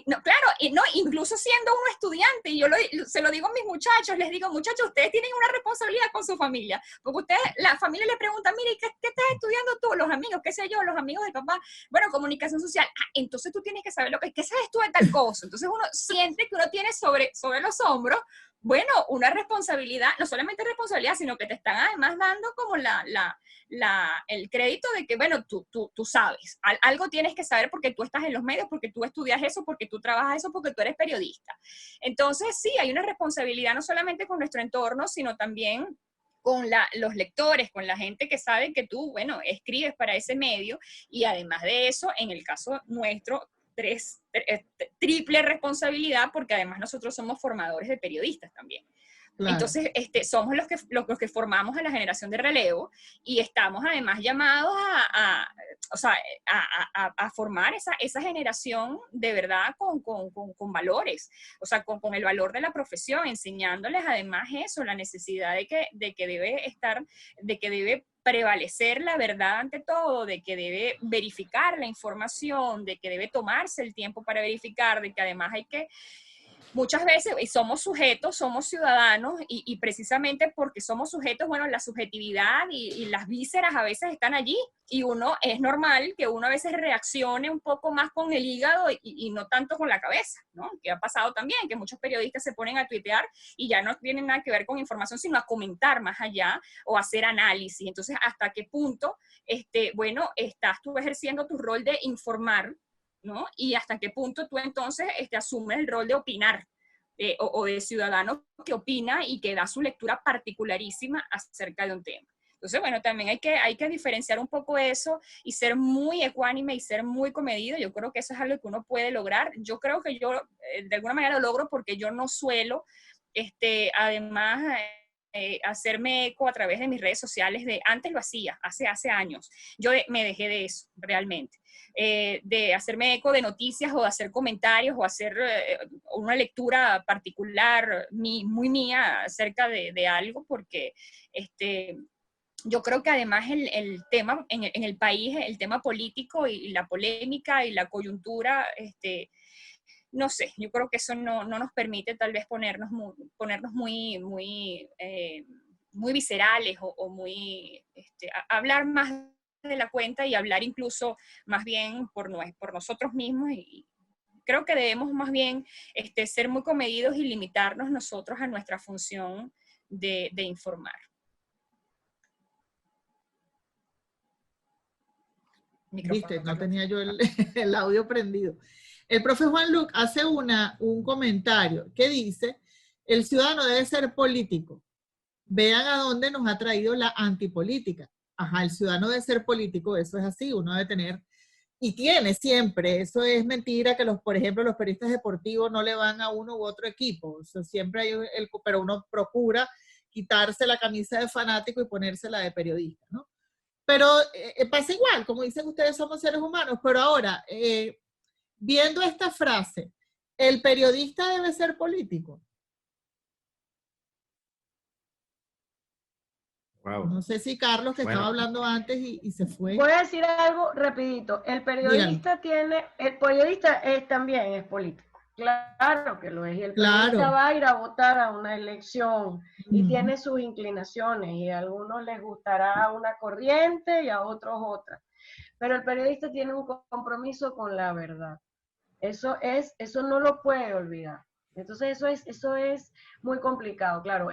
no, claro, no, incluso siendo uno estudiante, y yo se lo digo a mis muchachos, les digo, muchachos, ustedes tienen una responsabilidad con su familia, porque la familia le pregunta, mire, ¿qué estás estudiando tú? Los amigos, qué sé yo, los amigos de papá, bueno, comunicación social, entonces tú tienes que saber ¿qué sabes tú de tal cosa? Entonces uno siente que uno tiene sobre los hombros, bueno, una responsabilidad, no solamente responsabilidad, sino que te están además dando como el crédito de que, bueno, tú sabes, algo tienes que saber porque tú estás en los medios, porque tú estudias eso, porque tú trabajas eso, porque tú eres periodista. Entonces, sí, hay una responsabilidad no solamente con nuestro entorno, sino también con los lectores, con la gente que sabe que tú, bueno, escribes para ese medio, y además de eso, en el caso nuestro, triple responsabilidad, porque además nosotros somos formadores de periodistas también. Claro. Entonces, somos los que formamos a la generación de relevo, y estamos además llamados a formar esa generación de verdad con valores, o sea, con el valor de la profesión, enseñándoles además eso, la necesidad de que debe prevalecer la verdad ante todo, de que debe verificar la información, de que debe tomarse el tiempo para verificar, de que además hay que muchas veces, y somos sujetos, somos ciudadanos, y precisamente porque somos sujetos, bueno, la subjetividad y las vísceras a veces están allí, y es normal que uno a veces reaccione un poco más con el hígado y no tanto con la cabeza, ¿no? Que ha pasado también, que muchos periodistas se ponen a tuitear y ya no tienen nada que ver con información, sino a comentar más allá o a hacer análisis. Entonces, ¿hasta qué punto, bueno, estás tú ejerciendo tu rol de informar, ¿no? Y hasta qué punto tú entonces asumes el rol de opinar, o de ciudadano que opina y que da su lectura particularísima acerca de un tema. Entonces, bueno, también hay que diferenciar un poco eso y ser muy ecuánime y ser muy comedido. Yo creo que eso es algo que uno puede lograr. Yo creo que yo de alguna manera lo logro porque yo no suelo, además, hacerme eco a través de mis redes sociales. Antes lo hacía, hace años. Yo me dejé de eso, realmente. De hacerme eco de noticias o de hacer comentarios o hacer una lectura particular muy mía acerca de algo, porque yo creo que además el tema en el país, el tema político y la polémica y la coyuntura, no sé, yo creo que eso no nos permite tal vez ponernos muy viscerales o muy, hablar más de la cuenta y hablar incluso más bien por nosotros mismos, y creo que debemos más bien ser muy comedidos y limitarnos nosotros a nuestra función de informar. Viste, no tenía yo el audio prendido. El profe Juan Luc hace un comentario que dice, el ciudadano debe ser político. Vean a dónde nos ha traído la antipolítica. Ajá, el ciudadano debe ser político, eso es así, uno debe tener, y tiene siempre, eso es mentira que por ejemplo, los periodistas deportivos no le van a uno u otro equipo, o sea, siempre hay pero uno procura quitarse la camisa de fanático y ponérsela de periodista, ¿no? Pero pasa igual, como dicen ustedes, somos seres humanos, pero ahora, viendo esta frase, ¿el periodista debe ser político? Wow. No sé si Carlos, que estaba hablando antes y se fue. Voy a decir algo rapidito. El periodista también es político. Claro que lo es. Y el periodista va a ir a votar a una elección y tiene sus inclinaciones, y a algunos les gustará una corriente y a otros otra. Pero el periodista tiene un compromiso con la verdad. Eso no lo puede olvidar. Entonces eso es muy complicado, claro.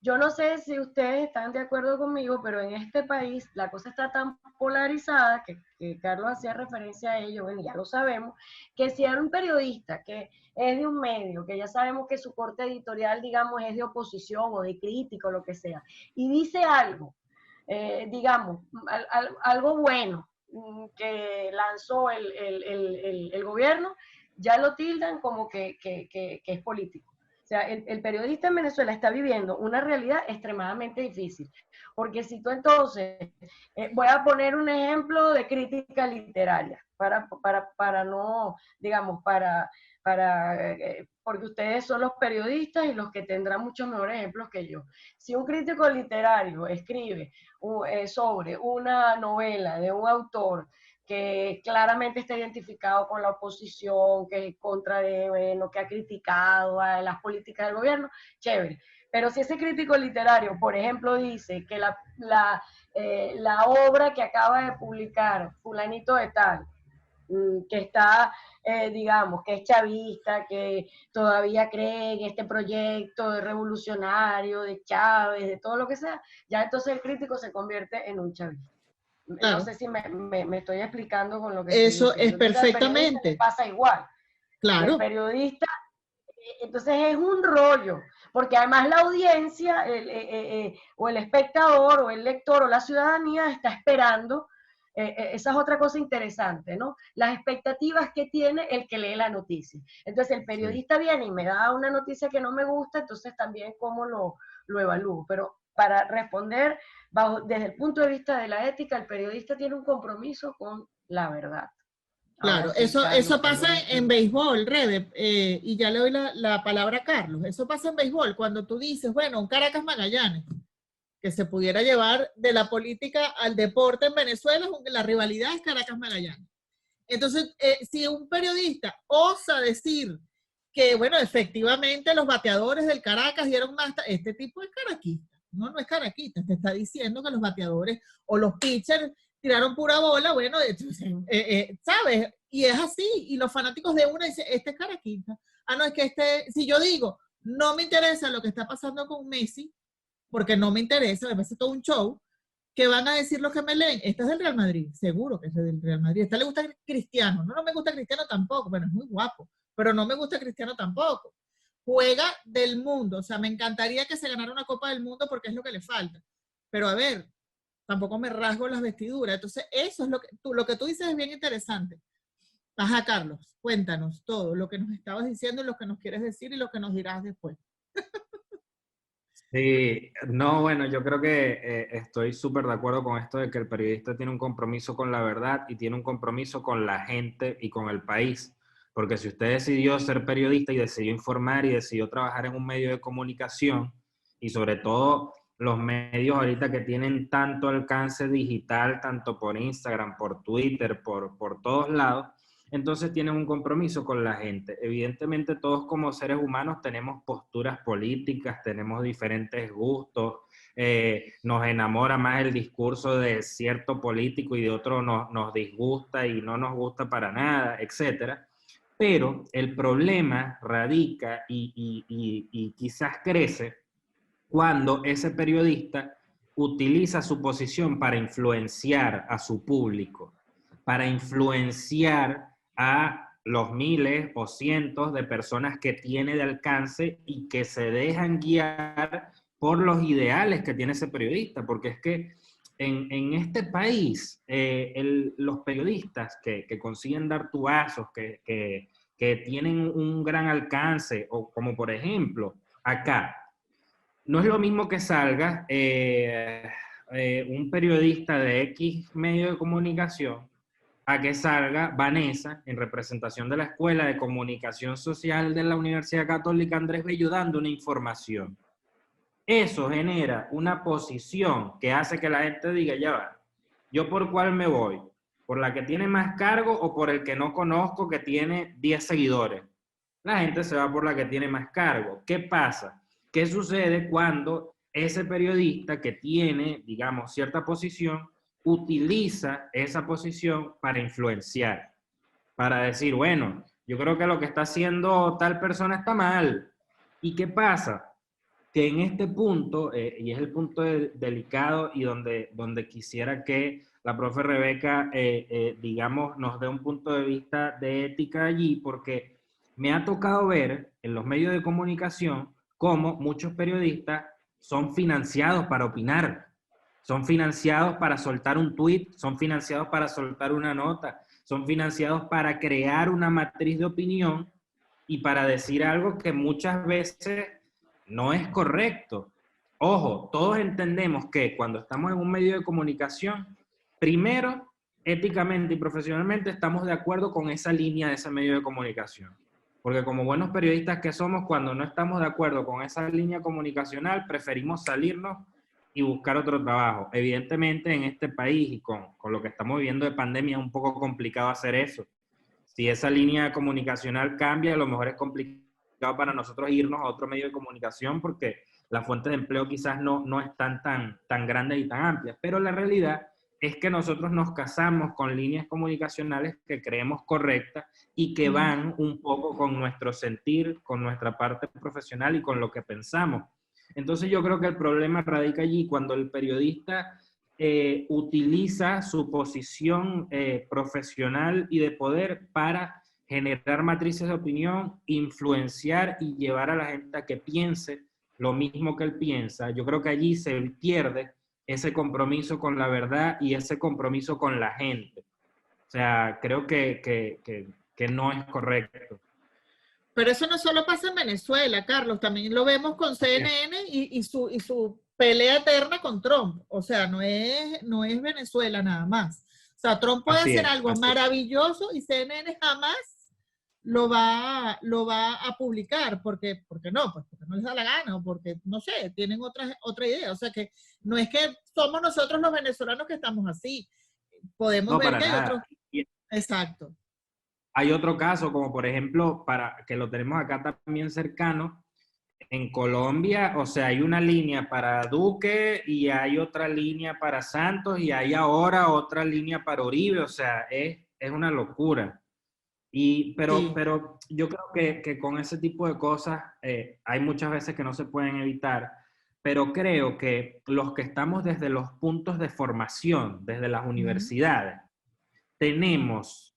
Yo no sé si ustedes están de acuerdo conmigo, pero en este país la cosa está tan polarizada, que Carlos hacía referencia a ello, bueno, ya lo sabemos, que si hay un periodista que es de un medio, que ya sabemos que su corte editorial, digamos, es de oposición o de crítica o lo que sea, y dice algo, digamos, algo bueno que lanzó el gobierno, ya lo tildan como que es político. O sea, el periodista en Venezuela está viviendo una realidad extremadamente difícil, porque si tú entonces, voy a poner un ejemplo de crítica literaria, para no, digamos, porque ustedes son los periodistas y los que tendrán muchos mejores ejemplos que yo. Si un crítico literario escribe sobre una novela de un autor que claramente está identificado con la oposición, que es contra de, bueno, que ha criticado a las políticas del gobierno, chévere. Pero si ese crítico literario, por ejemplo, dice que la obra que acaba de publicar fulanito de tal, que está, digamos, que es chavista, que todavía cree en este proyecto de revolucionario, de Chávez, de todo lo que sea, ya entonces el crítico se convierte en un chavista. No Claro. sé si me estoy explicando con lo que Eso estoy es diciendo. Entonces al periodista le perfectamente. pasa igual. Y el Claro, periodista, entonces es un rollo, porque además la audiencia, o el espectador, o el lector, o la ciudadanía está esperando. Esa es otra cosa interesante, ¿no? Las expectativas que tiene el que lee la noticia. Entonces el periodista viene y me da una noticia que no me gusta, entonces también cómo lo evalúo. Pero para responder, desde el punto de vista de la ética, el periodista tiene un compromiso con la verdad. Ahora claro. sí, Carlos, Eso pasa en béisbol, Rebe, y ya le doy la palabra a Carlos. Eso pasa en béisbol, cuando tú dices, bueno, un Caracas Magallanes, que se pudiera llevar de la política al deporte en Venezuela, la rivalidad es Caracas Magallanes. Entonces, si un periodista osa decir que, bueno, efectivamente los bateadores del Caracas dieron más, este tipo es caraquista. No, no es caraquista, te está diciendo que los bateadores o los pitchers tiraron pura bola, bueno, ¿sabes? Y es así, y los fanáticos de una dicen, este es caraquista. Ah, no, es que si yo digo, no me interesa lo que está pasando con Messi, porque no me interesa, me parece todo un show, que van a decir los que me leen, este es del Real Madrid, seguro que es del Real Madrid, a esta le gusta Cristiano, no me gusta Cristiano tampoco, bueno, es muy guapo, pero no me gusta Cristiano tampoco. Juega del mundo, o sea, me encantaría que se ganara una Copa del Mundo porque es lo que le falta, pero a ver, tampoco me rasgo las vestiduras, entonces eso es lo que tú dices es bien interesante. Ajá, Carlos, cuéntanos todo, lo que nos estabas diciendo, lo que nos quieres decir y lo que nos dirás después. Sí, no, bueno, yo creo que estoy súper de acuerdo con esto de que el periodista tiene un compromiso con la verdad y tiene un compromiso con la gente y con el país. Porque si usted decidió ser periodista y decidió informar y decidió trabajar en un medio de comunicación, y sobre todo los medios ahorita que tienen tanto alcance digital, tanto por Instagram, por Twitter, por todos lados, entonces tienen un compromiso con la gente. Evidentemente todos como seres humanos tenemos posturas políticas, tenemos diferentes gustos, nos enamora más el discurso de cierto político y de otro nos disgusta y no nos gusta para nada, etc. Pero el problema radica y quizás crece cuando ese periodista utiliza su posición para influenciar a su público, para influenciar a los miles o cientos de personas que tiene de alcance y que se dejan guiar por los ideales que tiene ese periodista, porque es que en este país los periodistas que consiguen dar tubazos, que tienen un gran alcance, o como por ejemplo acá, no es lo mismo que salga un periodista de X medio de comunicación a que salga Vanessa en representación de la Escuela de Comunicación Social de la Universidad Católica Andrés Bello dando una información. Eso genera una posición que hace que la gente diga, ya va, ¿yo por cuál me voy? ¿Por la que tiene más cargo o por el que no conozco que tiene 10 seguidores? La gente se va por la que tiene más cargo. ¿Qué pasa? ¿Qué sucede cuando ese periodista que tiene, digamos, cierta posición, utiliza esa posición para influenciar? Para decir, bueno, yo creo que lo que está haciendo tal persona está mal. ¿Y qué pasa? Que en este punto, y es el punto delicado y donde quisiera que la profe Rebeca, digamos, nos dé un punto de vista de ética allí, porque me ha tocado ver en los medios de comunicación cómo muchos periodistas son financiados para opinar, son financiados para soltar un tweet, son financiados para soltar una nota, son financiados para crear una matriz de opinión y para decir algo que muchas veces no es correcto. Ojo, todos entendemos que cuando estamos en un medio de comunicación, primero, éticamente y profesionalmente estamos de acuerdo con esa línea de ese medio de comunicación. Porque como buenos periodistas que somos, cuando no estamos de acuerdo con esa línea comunicacional, preferimos salirnos y buscar otro trabajo. Evidentemente, en este país y con lo que estamos viviendo de pandemia, es un poco complicado hacer eso. Si esa línea comunicacional cambia, a lo mejor es complicado para nosotros irnos a otro medio de comunicación porque las fuentes de empleo quizás no están tan grandes y tan amplias. Pero la realidad es que nosotros nos casamos con líneas comunicacionales que creemos correctas y que van un poco con nuestro sentir, con nuestra parte profesional y con lo que pensamos. Entonces yo creo que el problema radica allí cuando el periodista utiliza su posición profesional y de poder para generar matrices de opinión, influenciar y llevar a la gente a que piense lo mismo que él piensa. Yo creo que allí se pierde ese compromiso con la verdad y ese compromiso con la gente. O sea, creo que no es correcto. Pero eso no solo pasa en Venezuela, Carlos, también lo vemos con CNN y su pelea eterna con Trump. O sea, no es Venezuela nada más. O sea, Trump puede hacer algo maravilloso y CNN jamás lo va a publicar. Porque no, pues porque no les da la gana o porque, no sé, tienen otra idea. O sea, que no es que somos nosotros los venezolanos que estamos así. Podemos ver que hay otros. Exacto. Hay otro caso, como por ejemplo, para que lo tenemos acá también cercano, en Colombia, o sea, hay una línea para Duque y hay otra línea para Santos y hay ahora otra línea para Uribe, o sea, es una locura. Pero yo creo que con ese tipo de cosas hay muchas veces que no se pueden evitar, pero creo que los que estamos desde los puntos de formación, desde las universidades, tenemos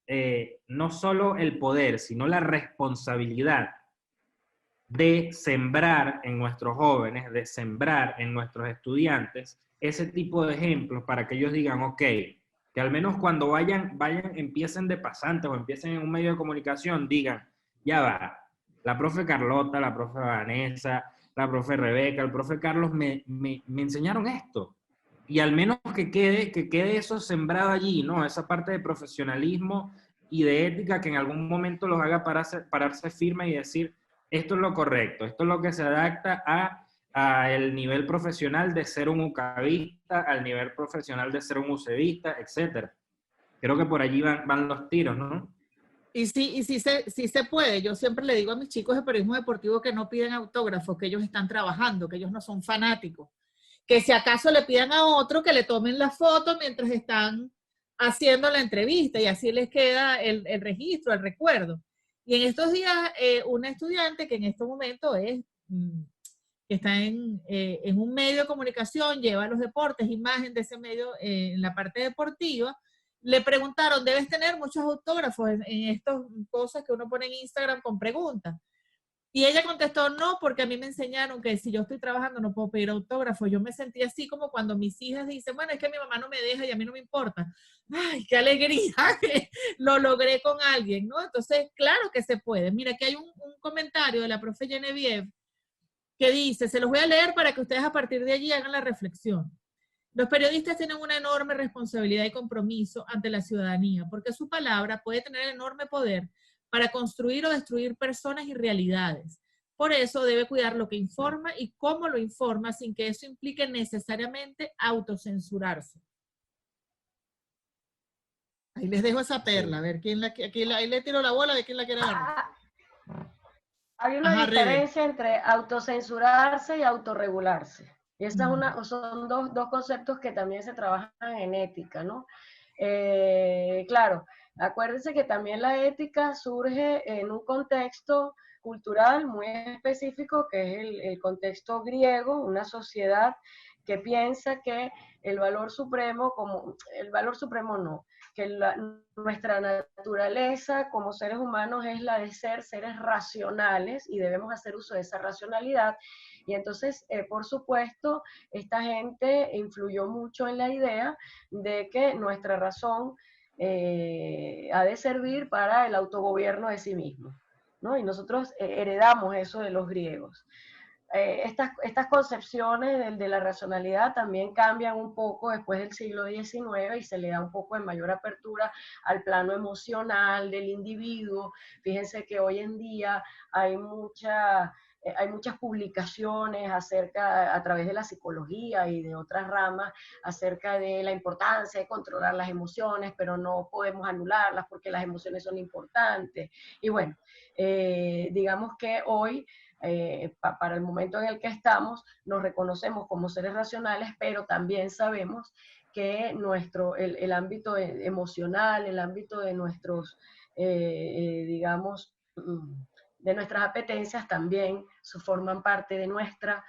no solo el poder, sino la responsabilidad de sembrar en nuestros jóvenes, de sembrar en nuestros estudiantes ese tipo de ejemplos para que ellos digan, ok, que al menos cuando vayan, empiecen de pasantes o empiecen en un medio de comunicación, digan, ya va, la profe Carlota, la profe Vanessa, la profe Rebeca, el profe Carlos me enseñaron esto. Y al menos que quede eso sembrado allí, ¿no? Esa parte de profesionalismo y de ética que en algún momento los haga pararse firme y decir, esto es lo correcto, esto es lo que se adapta a el nivel profesional de ser un ucavista, al nivel profesional de ser un ucedista, etc. Creo que por allí van los tiros, ¿no? Y sí se puede. Yo siempre le digo a mis chicos de periodismo deportivo que no piden autógrafos, que ellos están trabajando, que ellos no son fanáticos. Que si acaso le pidan a otro que le tomen la foto mientras están haciendo la entrevista y así les queda el registro, el recuerdo. Y en estos días, una estudiante que en este momento está en un medio de comunicación, lleva los deportes, imagen de ese medio en la parte deportiva, le preguntaron, debes tener muchos autógrafos en estas cosas que uno pone en Instagram con preguntas. Y ella contestó, no, porque a mí me enseñaron que si yo estoy trabajando no puedo pedir autógrafo. Yo me sentí así como cuando mis hijas dicen, bueno, es que mi mamá no me deja y a mí no me importa. ¡Ay, qué alegría que lo logré con alguien!, ¿no? Entonces, claro que se puede. Mira, aquí hay un comentario de la profe Genevieve que dice, se los voy a leer para que ustedes a partir de allí hagan la reflexión. Los periodistas tienen una enorme responsabilidad y compromiso ante la ciudadanía, porque su palabra puede tener enorme poder para construir o destruir personas y realidades. Por eso debe cuidar lo que informa y cómo lo informa sin que eso implique necesariamente autocensurarse. Ahí les dejo esa perla, a ver ahí le tiro la bola de quién la quiere agarrar. Hay una diferencia entre autocensurarse y autorregularse. Esa son dos conceptos que también se trabajan en ética, ¿no? Claro, Acuérdense que también la ética surge en un contexto cultural muy específico, que es el contexto griego, una sociedad que piensa que el valor supremo, que nuestra naturaleza como seres humanos es la de ser seres racionales y debemos hacer uso de esa racionalidad. Y entonces, por supuesto, esta gente influyó mucho en la idea de que nuestra razón ha de servir para el autogobierno de sí mismo, ¿no? Y nosotros heredamos eso de los griegos. Estas concepciones de la racionalidad también cambian un poco después del siglo XIX y se le da un poco de mayor apertura al plano emocional del individuo. Fíjense que hoy en día hay muchas publicaciones a través de la psicología y de otras ramas acerca de la importancia de controlar las emociones, pero no podemos anularlas porque las emociones son importantes. Y bueno, digamos que hoy para el momento en el que estamos, nos reconocemos como seres racionales, pero también sabemos que el ámbito emocional, el ámbito de nuestros, digamos, de nuestras apetencias también forman parte de nuestra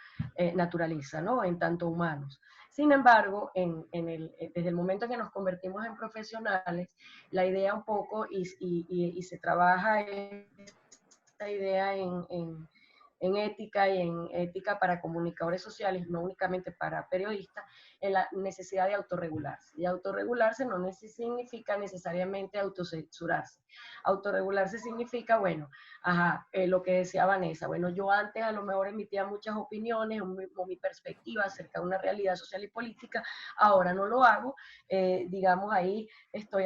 naturaleza, ¿no? En tanto humanos. Sin embargo, desde el momento en que nos convertimos en profesionales, la idea un poco, y se trabaja esta idea en ética y en ética para comunicadores sociales, no únicamente para periodistas, en la necesidad de autorregularse. Y autorregularse no significa necesariamente autocensurarse. Autorregularse significa, bueno, lo que decía Vanessa, bueno, yo antes a lo mejor emitía muchas opiniones o mi perspectiva acerca de una realidad social y política, ahora no lo hago, digamos ahí estoy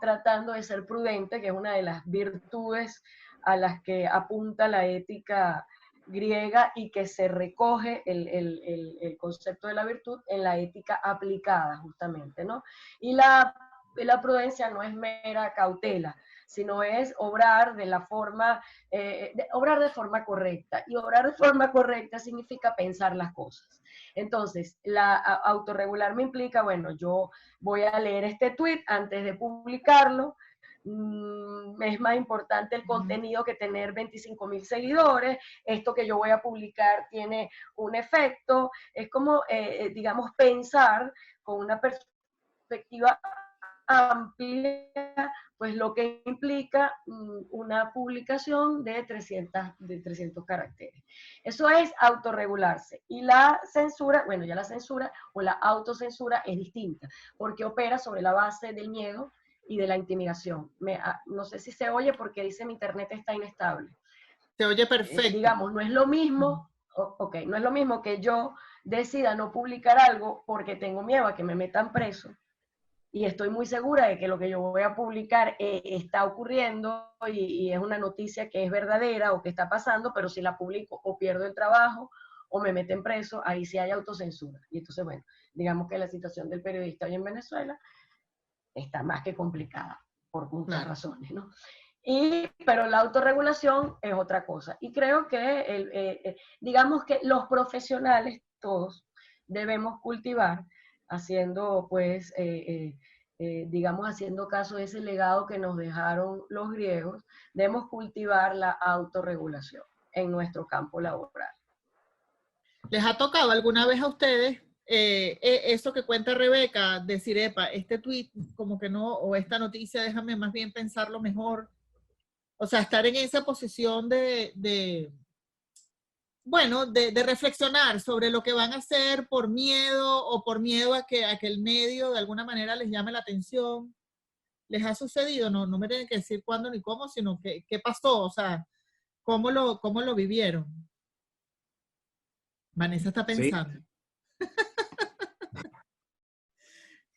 tratando de ser prudente, que es una de las virtudes a las que apunta la ética griega y que se recoge el concepto de la virtud en la ética aplicada, justamente, ¿no? Y la prudencia no es mera cautela, sino es obrar de forma correcta. Y obrar de forma correcta significa pensar las cosas. Entonces, autorregular me implica, bueno, yo voy a leer este tweet antes de publicarlo. Es más importante el contenido que tener 25,000 seguidores. Esto que yo voy a publicar tiene un efecto. Es como, digamos, pensar con una perspectiva amplia, pues lo que implica una publicación de 300 caracteres. Eso es autorregularse. Y la censura, bueno, ya la censura o la autocensura es distinta, porque opera sobre la base del miedo y de la intimidación. No sé si se oye porque dice mi internet está inestable. Se oye perfecto. Digamos, no es lo mismo, no es lo mismo que yo decida no publicar algo porque tengo miedo a que me metan preso y estoy muy segura de que lo que yo voy a publicar está ocurriendo y es una noticia que es verdadera o que está pasando, pero si la publico o pierdo el trabajo o me meten preso, ahí sí hay autocensura. Y entonces, bueno, digamos que la situación del periodista hoy en Venezuela está más que complicada por muchas razones, ¿no? Pero la autorregulación es otra cosa. Y creo que, digamos que los profesionales todos debemos cultivar, haciendo, pues, digamos, haciendo caso de ese legado que nos dejaron los griegos, debemos cultivar la autorregulación en nuestro campo laboral. ¿Les ha tocado alguna vez a ustedes eso que cuenta Rebeca, decir, epa, este tweet como que no, o esta noticia, déjame más bien pensarlo mejor? O sea, estar en esa posición de reflexionar sobre lo que van a hacer por miedo o por miedo a que el medio de alguna manera les llame la atención. ¿Les ha sucedido? No me tienen que decir cuándo ni cómo, sino qué pasó, o sea, cómo lo vivieron. Vanessa está pensando. Sí.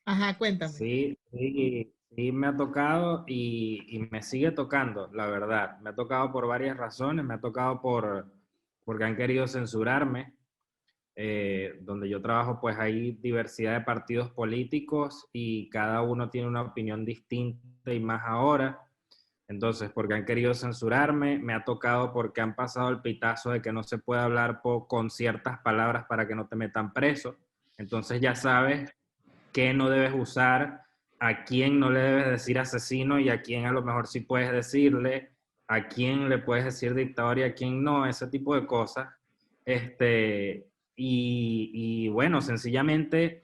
Ajá, cuéntame. Sí, me ha tocado y me sigue tocando, la verdad. Me ha tocado por varias razones. Me ha tocado porque han querido censurarme. Donde yo trabajo, pues hay diversidad de partidos políticos y cada uno tiene una opinión distinta y más ahora. Entonces, porque han querido censurarme, me ha tocado porque han pasado el pitazo de que no se puede hablar con ciertas palabras para que no te metan preso. Entonces ya sabes qué no debes usar a quién no le debes decir asesino y a quién a lo mejor sí puedes decirle, a quién le puedes decir dictador y a quién no, ese tipo de cosas. Y bueno, sencillamente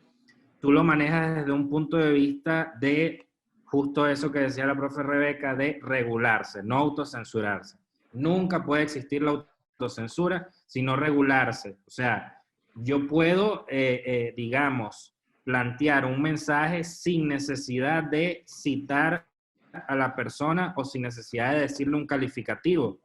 tú lo manejas desde un punto de vista de justo eso que decía la profe Rebeca, de regularse, no autocensurarse. Nunca puede existir la autocensura, sino regularse. O sea, yo puedo, digamos, plantear un mensaje sin necesidad de citar a la persona o sin necesidad de decirle un calificativo,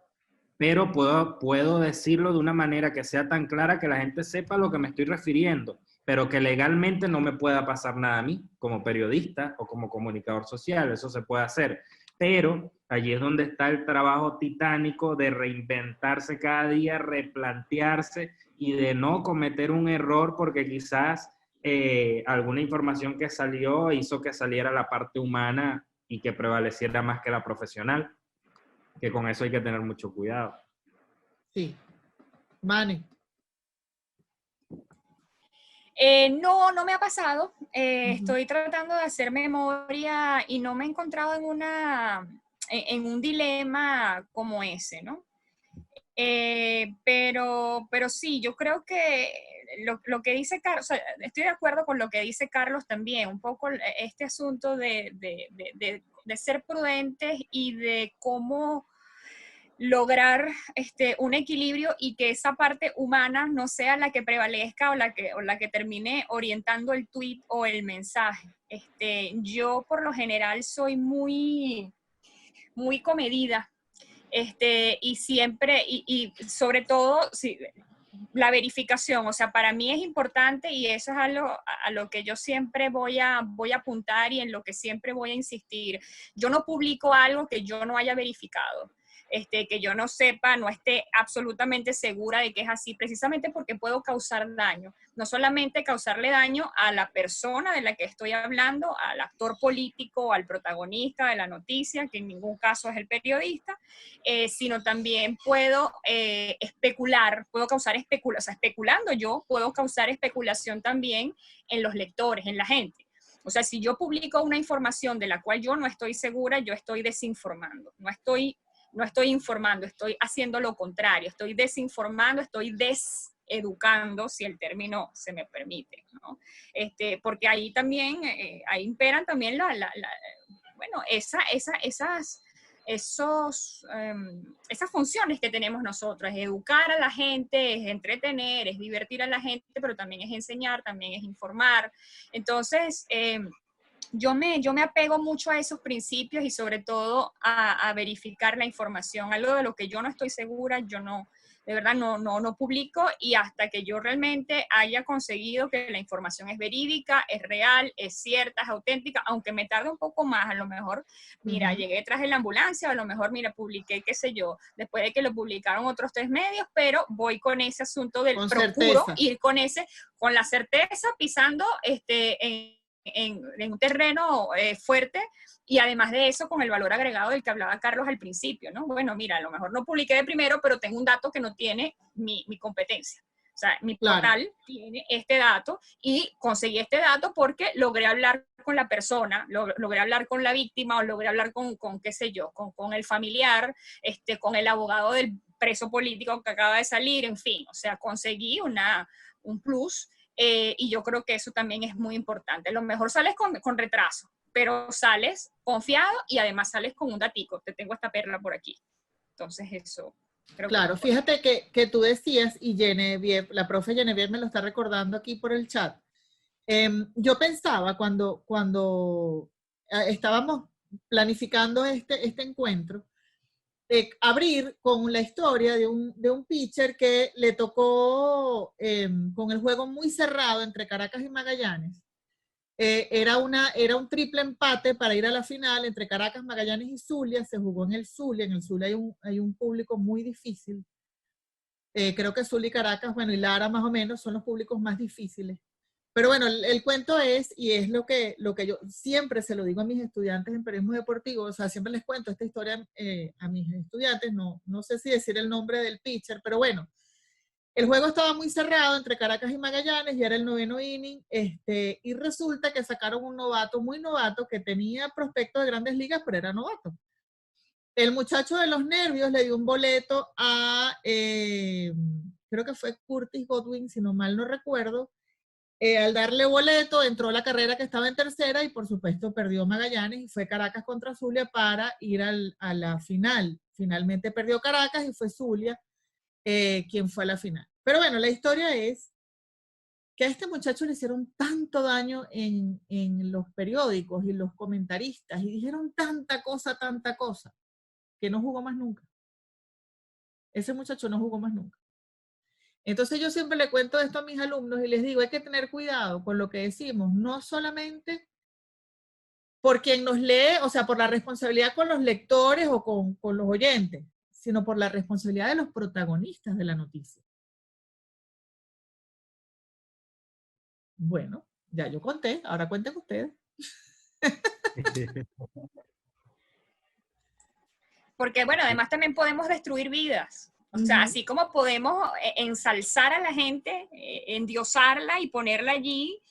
pero puedo decirlo de una manera que sea tan clara que la gente sepa a lo que me estoy refiriendo, pero que legalmente no me pueda pasar nada a mí como periodista o como comunicador social. Eso se puede hacer, pero allí es donde está el trabajo titánico de reinventarse cada día, replantearse y de no cometer un error porque quizás alguna información que salió hizo que saliera la parte humana y que prevaleciera más que la profesional, que con eso hay que tener mucho cuidado. Sí. Vane. No, no me ha pasado. Estoy tratando de hacer memoria y no me he encontrado en un dilema como ese, ¿no? Pero sí, yo creo que lo que dice Carlos, o sea, estoy de acuerdo con lo que dice Carlos también, un poco este asunto de ser prudentes y de cómo lograr un equilibrio y que esa parte humana no sea la que prevalezca o la que termine orientando el tweet o el mensaje. Yo por lo general soy muy, muy comedida. Y siempre, y sobre todo, sí, la verificación, o sea, para mí es importante y eso es a lo que yo siempre voy a apuntar y en lo que siempre voy a insistir. Yo no publico algo que yo no haya verificado. Que yo no sepa, no esté absolutamente segura de que es así, precisamente porque puedo causar daño. No solamente causarle daño a la persona de la que estoy hablando, al actor político, al protagonista de la noticia, que en ningún caso es el periodista, sino también puedo especular, puedo causar especulación, o sea, especulando yo, puedo causar especulación también en los lectores, en la gente. O sea, si yo publico una información de la cual yo no estoy segura, yo estoy desinformando, no estoy informando, estoy haciendo lo contrario, estoy desinformando, estoy deseducando, si el término se me permite, ¿no? Porque ahí también, ahí imperan también bueno, esas funciones que tenemos nosotros, es educar a la gente, es entretener, es divertir a la gente, pero también es enseñar, también es informar. Entonces, yo me apego mucho a esos principios y sobre todo a verificar la información. Algo de lo que yo no estoy segura, yo no, de verdad no publico y hasta que yo realmente haya conseguido que la información es verídica, es real, es cierta, es auténtica, aunque me tarde un poco más, a lo mejor, mira, llegué tras de la ambulancia, a lo mejor, mira, publiqué, qué sé yo, después de que lo publicaron otros 3 medios, pero voy con ese asunto del procuro ir con la certeza, pisando en un terreno fuerte y además de eso con el valor agregado del que hablaba Carlos al principio, ¿no? Bueno, mira, a lo mejor no publiqué de primero, pero tengo un dato que no tiene mi competencia. O sea, mi portal tiene este dato y conseguí este dato porque logré hablar con la persona, logré hablar con la víctima o logré hablar con qué sé yo, con el familiar, con el abogado del preso político que acaba de salir, en fin, o sea, conseguí un plus. Y yo creo que eso también es muy importante. A lo mejor sales con retraso, pero sales confiado y además sales con un datico. Te tengo esta perla por aquí. Entonces eso creo que... Claro, fíjate que tú decías, y Genevieve, la profe Genevieve me lo está recordando aquí por el chat. Yo pensaba cuando estábamos planificando este encuentro, abrir con la historia de un pitcher que le tocó con el juego muy cerrado entre Caracas y Magallanes. Era un triple empate para ir a la final entre Caracas, Magallanes y Zulia. Se jugó en el Zulia. En el Zulia hay un público muy difícil. Creo que Zulia y Caracas, bueno, y Lara más o menos son los públicos más difíciles. Pero bueno, el cuento es, y es lo que yo siempre se lo digo a mis estudiantes en periodismo deportivo, o sea, siempre les cuento esta historia a mis estudiantes, no sé si decir el nombre del pitcher, pero bueno, El juego estaba muy cerrado entre Caracas y Magallanes, y era el 9º inning, y resulta que sacaron un novato, muy novato, que tenía prospectos de grandes ligas, pero era novato. El muchacho de los nervios le dio un boleto a, creo que fue Curtis Godwin, si no mal no recuerdo. Al darle boleto, entró la carrera que estaba en tercera y por supuesto perdió Magallanes y fue Caracas contra Zulia para ir a la final. Finalmente perdió Caracas y fue Zulia quien fue a la final. Pero bueno, la historia es que a este muchacho le hicieron tanto daño en los periódicos y los comentaristas y dijeron tanta cosa, que no jugó más nunca. Ese muchacho no jugó más nunca. Entonces yo siempre le cuento esto a mis alumnos y les digo, hay que tener cuidado con lo que decimos, no solamente por quien nos lee, o sea, por la responsabilidad con los lectores o con los oyentes, sino por la responsabilidad de los protagonistas de la noticia. Bueno, ya yo conté, ahora cuenten ustedes. Porque, bueno, además también podemos destruir vidas. O sea, así como podemos ensalzar a la gente, endiosarla y ponerla allí,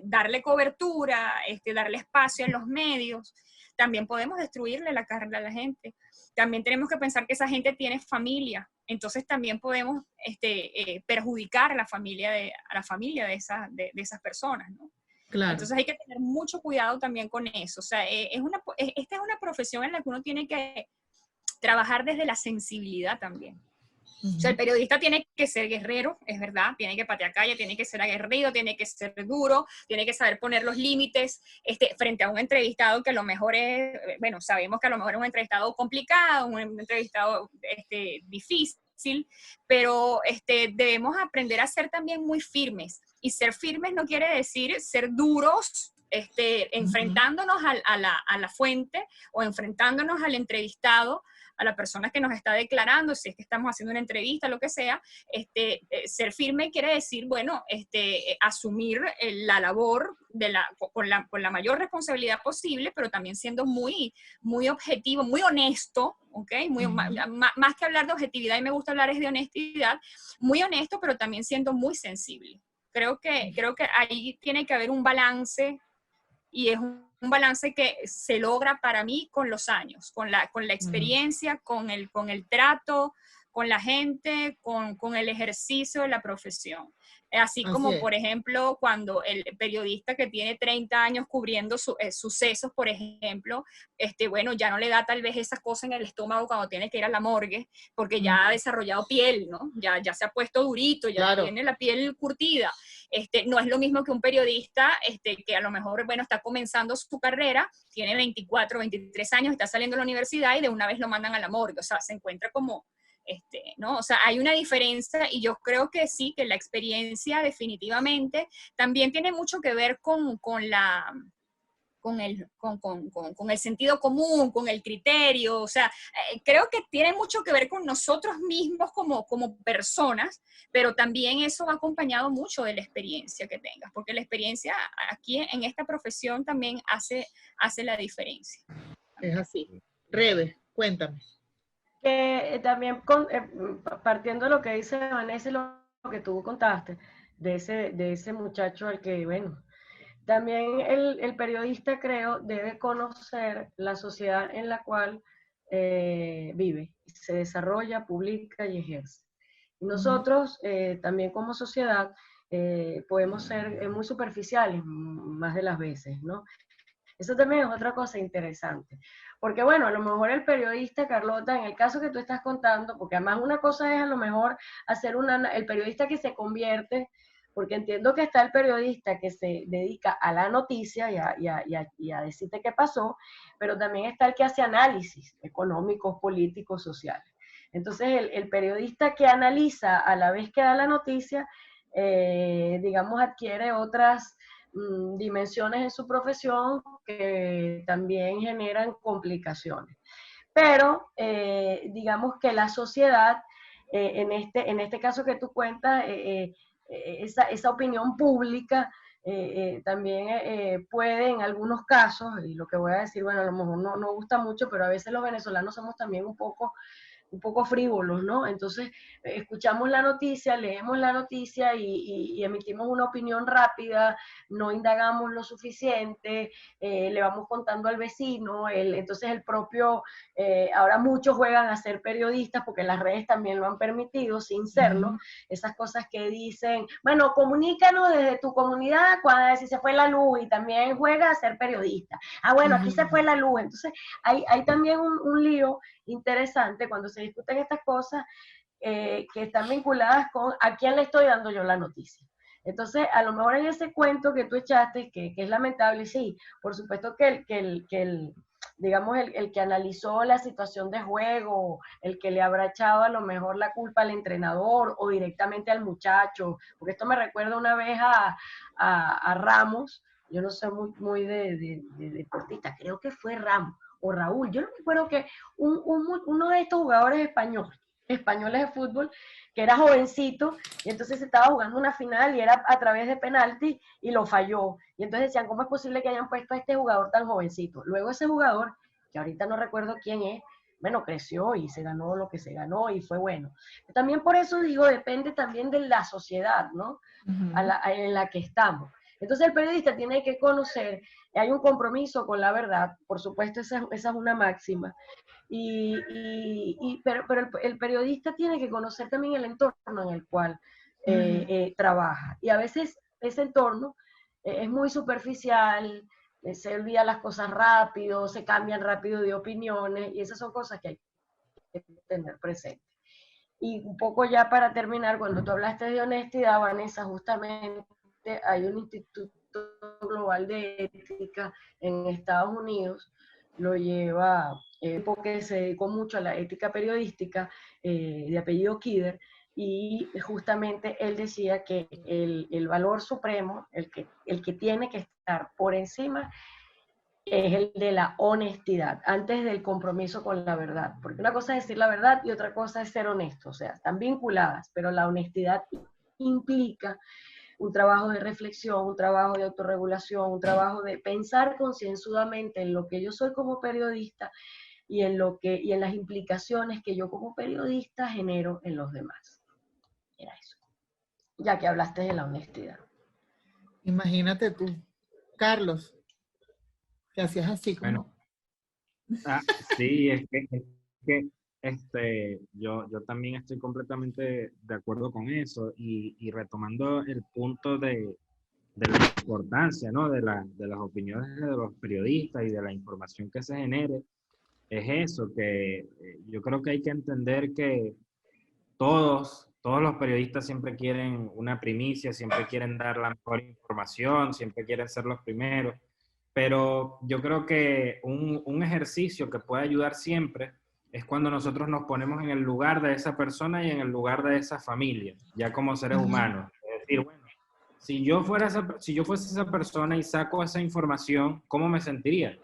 darle cobertura, darle espacio en los medios, también podemos destruirle la carrera a la gente. También tenemos que pensar que esa gente tiene familia, entonces también podemos perjudicar a la familia de esas personas, ¿no? Claro. Entonces hay que tener mucho cuidado también con eso. O sea, esta es una profesión en la que uno tiene que trabajar desde la sensibilidad también. O sea, el periodista tiene que ser guerrero, es verdad, tiene que patear calle, tiene que ser aguerrido, tiene que ser duro, tiene que saber poner los límites frente a un entrevistado que a lo mejor es, bueno, sabemos que a lo mejor es un entrevistado complicado, un entrevistado difícil, pero debemos aprender a ser también muy firmes. Y ser firmes no quiere decir ser duros, enfrentándonos a la fuente o enfrentándonos al entrevistado, a la persona que nos está declarando, si es que estamos haciendo una entrevista, lo que sea. Ser firme quiere decir, bueno, asumir la labor con la mayor responsabilidad posible, pero también siendo muy, muy objetivo, muy honesto, ¿ok? Más que hablar de objetividad, y me gusta hablar es de honestidad, muy honesto, pero también siendo muy sensible. Creo que ahí tiene que haber un balance, y es un balance que se logra para mí con los años, con la experiencia, con el trato, con la gente, con el ejercicio de la profesión. Así como, por ejemplo, cuando el periodista que tiene 30 años cubriendo sucesos, por ejemplo, bueno, ya no le da tal vez esa cosa en el estómago cuando tiene que ir a la morgue, porque ya ha desarrollado piel, ¿no? Ya se ha puesto durito, ya tiene la piel curtida. No es lo mismo que un periodista que a lo mejor, bueno, está comenzando su carrera, tiene 24, 23 años, está saliendo de la universidad y de una vez lo mandan a la morgue. O sea, se encuentra como... ¿no? O sea, hay una diferencia, y yo creo que sí, que la experiencia definitivamente también tiene mucho que ver con el sentido común, con el criterio. O sea, creo que tiene mucho que ver con nosotros mismos como personas, pero también eso va acompañado mucho de la experiencia que tengas, porque la experiencia aquí en esta profesión también hace la diferencia. Es así. Rebe, cuéntame. Que también partiendo de lo que dice Vanessa, lo que tú contaste, de ese muchacho al que, bueno, también el periodista, creo, debe conocer la sociedad en la cual vive, se desarrolla, publica y ejerce. Y nosotros también como sociedad podemos ser muy superficiales más de las veces, ¿no? Eso también es otra cosa interesante. Porque bueno, a lo mejor el periodista, Carlota, en el caso que tú estás contando, porque además una cosa es a lo mejor hacer el periodista que se convierte, porque entiendo que está el periodista que se dedica a la noticia y a decirte qué pasó, pero también está el que hace análisis económicos, políticos, sociales. Entonces el periodista que analiza a la vez que da la noticia, digamos, adquiere otras dimensiones en su profesión que también generan complicaciones. Pero digamos que la sociedad, en este caso que tú cuentas, esa opinión pública también puede en algunos casos, y lo que voy a decir, bueno, a lo mejor no gusta mucho, pero a veces los venezolanos somos también un poco un poco frívolos, ¿no? Entonces, escuchamos la noticia, leemos la noticia y emitimos una opinión rápida, no indagamos lo suficiente, le vamos contando al vecino, entonces el propio, ahora muchos juegan a ser periodistas porque las redes también lo han permitido sin serlo, esas cosas que dicen, bueno, comunícanos desde tu comunidad cuando si se fue la luz y también juega a ser periodista. Ah, bueno, aquí se fue la luz, entonces hay también un lío interesante cuando se discuten estas cosas que están vinculadas con a quién le estoy dando yo la noticia. Entonces, a lo mejor en ese cuento que tú echaste, que es lamentable, sí, por supuesto que digamos, el que analizó la situación de juego, el que le habrá echado a lo mejor la culpa al entrenador o directamente al muchacho, porque esto me recuerda una vez a Ramos, yo no soy muy de deportista, creo que fue Ramos o Raúl, yo no me acuerdo que uno de estos jugadores españoles de fútbol, que era jovencito, y entonces estaba jugando una final y era a través de penalti y lo falló. Y entonces decían, ¿cómo es posible que hayan puesto a este jugador tan jovencito? Luego ese jugador, que ahorita no recuerdo quién es, bueno, creció y se ganó lo que se ganó y fue bueno. También por eso digo, depende también de la sociedad, ¿no? En la que estamos. Entonces el periodista tiene que conocer, hay un compromiso con la verdad, por supuesto esa es una máxima, pero el periodista tiene que conocer también el entorno en el cual trabaja. Y a veces ese entorno es muy superficial, se olvida las cosas rápido, se cambian rápido de opiniones, y esas son cosas que hay que tener presente. Y un poco ya para terminar, cuando tú hablaste de honestidad, Vanessa, justamente hay un Instituto Global de Ética en Estados Unidos, lo lleva porque se dedicó mucho a la ética periodística, de apellido Kidder, y justamente él decía que el valor supremo, el que tiene que estar por encima, es el de la honestidad, antes del compromiso con la verdad. Porque una cosa es decir la verdad y otra cosa es ser honesto, o sea, están vinculadas, pero la honestidad implica un trabajo de reflexión, un trabajo de autorregulación, un trabajo de pensar concienzudamente en lo que yo soy como periodista y en las implicaciones que yo como periodista genero en los demás. Era eso. Ya que hablaste de la honestidad. Imagínate tú, Carlos, que hacías así como... Bueno, sí, es que yo también estoy completamente de acuerdo con eso y retomando el punto de la importancia, ¿no? de las opiniones de los periodistas y de la información que se genere, es eso, que yo creo que hay que entender que todos los periodistas siempre quieren una primicia, siempre quieren dar la mejor información, siempre quieren ser los primeros, pero yo creo que un ejercicio que puede ayudar siempre es cuando nosotros nos ponemos en el lugar de esa persona y en el lugar de esa familia, ya como seres humanos. Es decir, bueno, si yo fuese esa persona y saco esa información, ¿cómo me sentiría?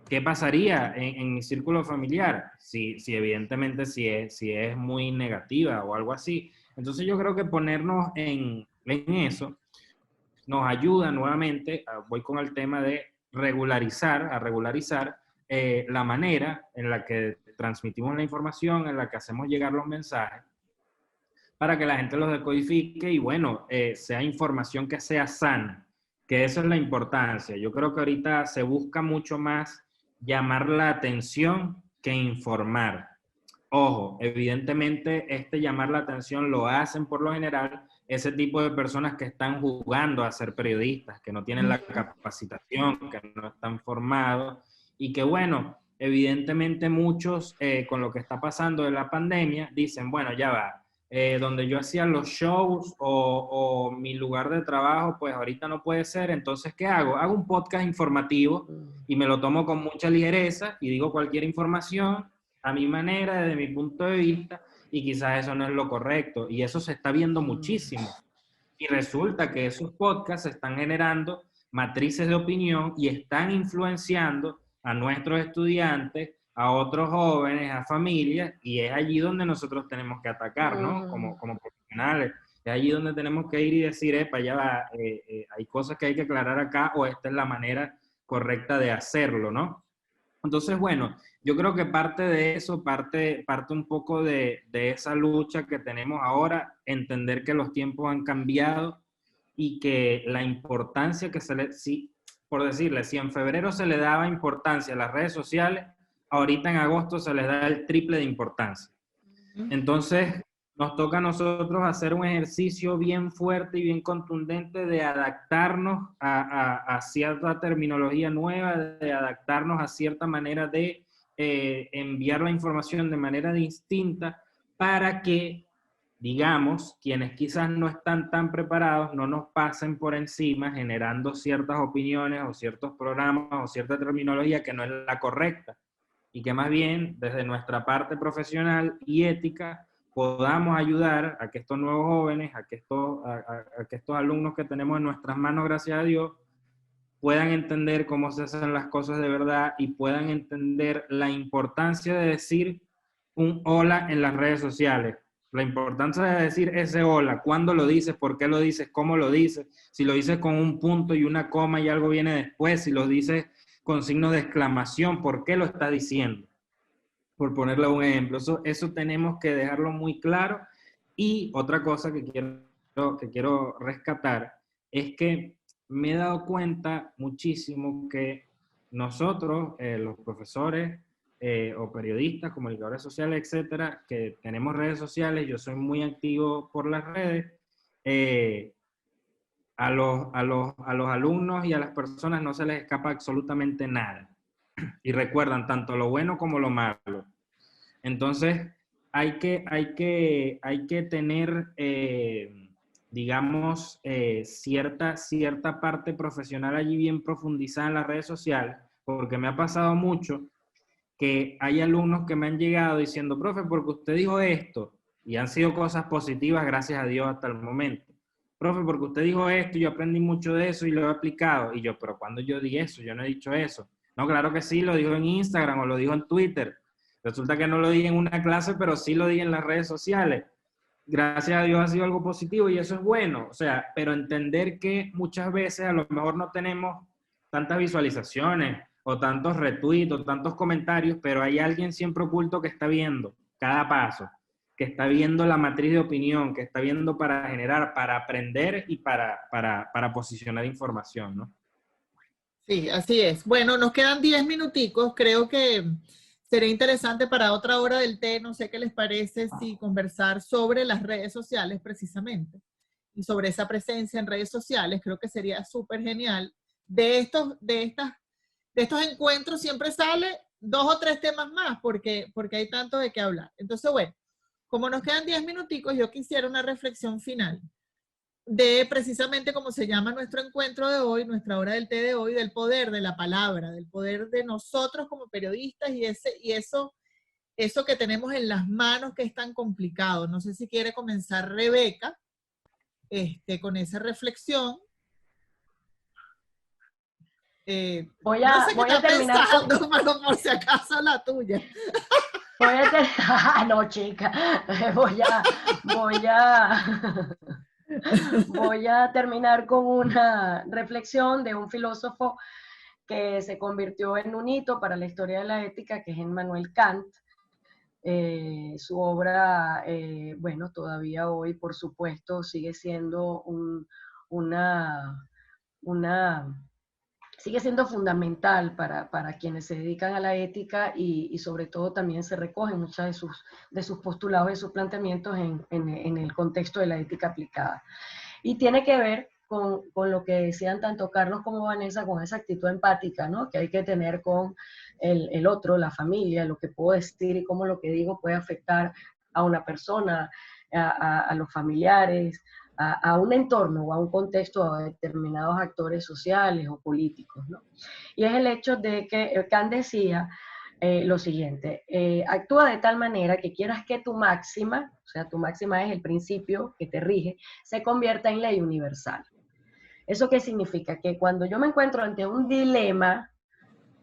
¿Qué pasaría en mi círculo familiar? Si evidentemente si es muy negativa o algo así. Entonces yo creo que ponernos en eso nos ayuda nuevamente, voy con el tema de regularizar la manera en la que transmitimos la información, en la que hacemos llegar los mensajes, para que la gente los decodifique y bueno, sea información que sea sana, que esa es la importancia. Yo creo que ahorita se busca mucho más llamar la atención que informar. Ojo, evidentemente llamar la atención lo hacen por lo general ese tipo de personas que están jugando a ser periodistas, que no tienen la capacitación, que no están formados y que bueno, evidentemente muchos con lo que está pasando de la pandemia dicen, bueno, ya va, donde yo hacía los shows o mi lugar de trabajo, pues ahorita no puede ser, entonces ¿qué hago? Hago un podcast informativo y me lo tomo con mucha ligereza y digo cualquier información a mi manera, desde mi punto de vista, y quizás eso no es lo correcto, y eso se está viendo muchísimo. Y resulta que esos podcasts están generando matrices de opinión y están influenciando a nuestros estudiantes, a otros jóvenes, a familias, y es allí donde nosotros tenemos que atacar, ¿no? Como profesionales. Es allí donde tenemos que ir y decir, epa, ya va, hay cosas que hay que aclarar acá, o esta es la manera correcta de hacerlo, ¿no? Entonces, bueno, yo creo que parte de eso, parte un poco de esa lucha que tenemos ahora, entender que los tiempos han cambiado y que la importancia que se le, sí, por decirle, si en febrero se le daba importancia a las redes sociales, ahorita en agosto se les da el triple de importancia. Entonces, nos toca a nosotros hacer un ejercicio bien fuerte y bien contundente de adaptarnos a cierta terminología nueva, de adaptarnos a cierta manera de enviar la información de manera distinta para que, digamos, quienes quizás no están tan preparados no nos pasen por encima generando ciertas opiniones o ciertos programas o cierta terminología que no es la correcta y que más bien desde nuestra parte profesional y ética podamos ayudar a que estos nuevos jóvenes, a que estos alumnos que tenemos en nuestras manos, gracias a Dios, puedan entender cómo se hacen las cosas de verdad y puedan entender la importancia de decir un hola en las redes sociales. La importancia de decir ese hola, cuándo lo dices, por qué lo dices, cómo lo dices, si lo dices con un punto y una coma y algo viene después, si lo dices con signos de exclamación, ¿por qué lo estás diciendo? Por ponerle un ejemplo. Eso tenemos que dejarlo muy claro. Y otra cosa que quiero rescatar es que me he dado cuenta muchísimo que nosotros, los profesores o periodistas, comunicadores sociales, etcétera, que tenemos redes sociales, yo soy muy activo por las redes, a los alumnos y a las personas no se les escapa absolutamente nada. Y recuerdan tanto lo bueno como lo malo. Entonces, hay que tener, digamos, cierta parte profesional allí bien profundizada en las redes sociales, porque me ha pasado mucho que hay alumnos que me han llegado diciendo, profe, porque usted dijo esto, y han sido cosas positivas, gracias a Dios, hasta el momento. Profe, porque usted dijo esto, yo aprendí mucho de eso y lo he aplicado. Y yo, pero ¿cuándo yo di eso? Yo no he dicho eso. No, claro que sí, lo dijo en Instagram o lo dijo en Twitter. Resulta que no lo di en una clase, pero sí lo di en las redes sociales. Gracias a Dios ha sido algo positivo y eso es bueno. O sea, pero entender que muchas veces a lo mejor no tenemos tantas visualizaciones o tantos retweets o tantos comentarios, pero hay alguien siempre oculto que está viendo cada paso, que está viendo la matriz de opinión, que está viendo para generar, para aprender y para posicionar información, ¿no? Sí, así es. Bueno, nos quedan 10 minuticos. Creo que sería interesante para otra hora del té, no sé qué les parece, si conversar sobre las redes sociales precisamente y sobre esa presencia en redes sociales. Creo que sería súper genial. De estos encuentros siempre sale 2 o 3 temas más porque hay tanto de qué hablar. Entonces, bueno, como nos quedan 10 minuticos, yo quisiera una reflexión final de precisamente como se llama nuestro encuentro de hoy, nuestra hora del té de hoy, del poder de la palabra, del poder de nosotros como periodistas y eso que tenemos en las manos que es tan complicado. No sé si quiere comenzar Rebeca con esa reflexión. Voy no sé qué a está terminar pensando, pero por si acaso la tuya. No, chica, voy a terminar con una reflexión de un filósofo que se convirtió en un hito para la historia de la ética, que es Immanuel Kant. Su obra, bueno, todavía hoy, por supuesto, sigue siendo sigue siendo fundamental para quienes se dedican a la ética y sobre todo también se recogen muchos de sus postulados y sus planteamientos en el contexto de la ética aplicada. Y tiene que ver con lo que decían tanto Carlos como Vanessa, con esa actitud empática, ¿no?, que hay que tener con el otro, la familia, lo que puedo decir y cómo lo que digo puede afectar a una persona, a los familiares, a un entorno o a un contexto, a determinados actores sociales o políticos, ¿no? Y es el hecho de que Kant decía lo siguiente, actúa de tal manera que quieras que tu máxima, o sea, tu máxima es el principio que te rige, se convierta en ley universal. ¿Eso qué significa? Que cuando yo me encuentro ante un dilema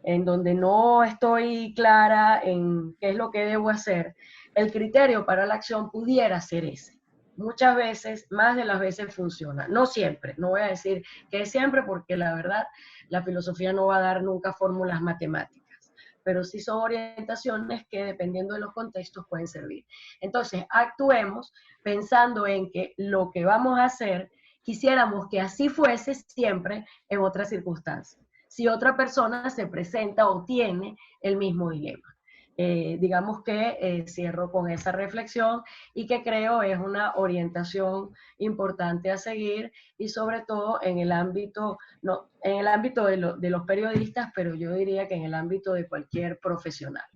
en donde no estoy clara en qué es lo que debo hacer, el criterio para la acción pudiera ser ese. Muchas veces, más de las veces funciona. No siempre, no voy a decir que es siempre porque la verdad, la filosofía no va a dar nunca fórmulas matemáticas, pero sí son orientaciones que dependiendo de los contextos pueden servir. Entonces, actuemos pensando en que lo que vamos a hacer, quisiéramos que así fuese siempre en otras circunstancias. Si otra persona se presenta o tiene el mismo dilema. Digamos que cierro con esa reflexión y que creo es una orientación importante a seguir y sobre todo en el ámbito, no, en el ámbito de los periodistas, pero yo diría que en el ámbito de cualquier profesional.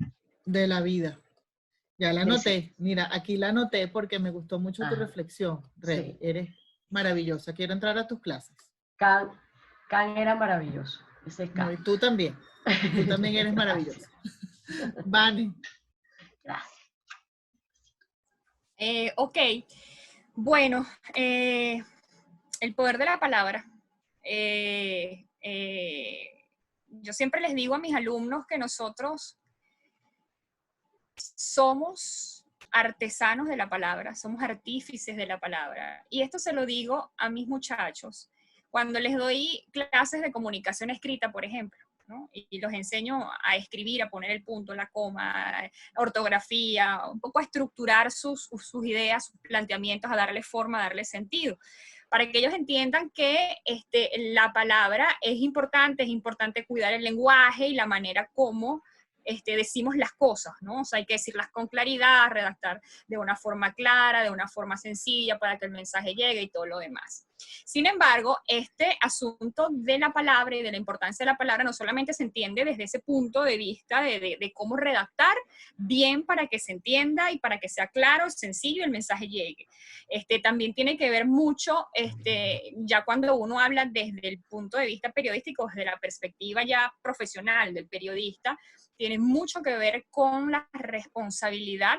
De la vida. Ya la Dice, anoté. Mira, aquí la anoté porque me gustó mucho tu reflexión. Rey, sí. eres maravillosa. Quiero entrar a tus clases. Can era maravilloso. Ese es No, Can. y tú también. Y tú también eres maravillosa. Vane. Gracias. Ok, bueno, el poder de la palabra. Yo siempre les digo a mis alumnos que nosotros somos artesanos de la palabra, somos artífices de la palabra. Y esto se lo digo a mis muchachos cuando les doy clases de comunicación escrita, por ejemplo, ¿no? Y los enseño a escribir, a poner el punto, la coma, ortografía, un poco a estructurar sus ideas, sus planteamientos, a darle forma, a darle sentido, para que ellos entiendan que la palabra es importante cuidar el lenguaje y la manera como decimos las cosas, ¿no? O sea, hay que decirlas con claridad, redactar de una forma clara, de una forma sencilla para que el mensaje llegue y todo lo demás. Sin embargo, este asunto de la palabra y de la importancia de la palabra no solamente se entiende desde ese punto de vista de cómo redactar bien para que se entienda y para que sea claro, sencillo y el mensaje llegue. También tiene que ver mucho, ya cuando uno habla desde el punto de vista periodístico, desde la perspectiva ya profesional del periodista, tiene mucho que ver con la responsabilidad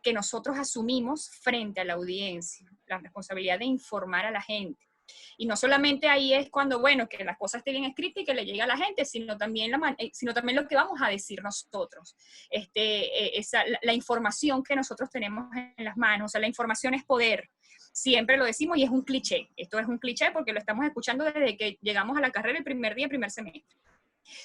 que nosotros asumimos frente a la audiencia, la responsabilidad de informar a la gente. Y no solamente ahí es cuando, bueno, que las cosas estén bien escritas y que le llegue a la gente, sino también lo que vamos a decir nosotros. La información que nosotros tenemos en las manos, o sea, la información es poder. Siempre lo decimos y es un cliché. Esto es un cliché porque lo estamos escuchando desde que llegamos a la carrera el primer día, primer semestre.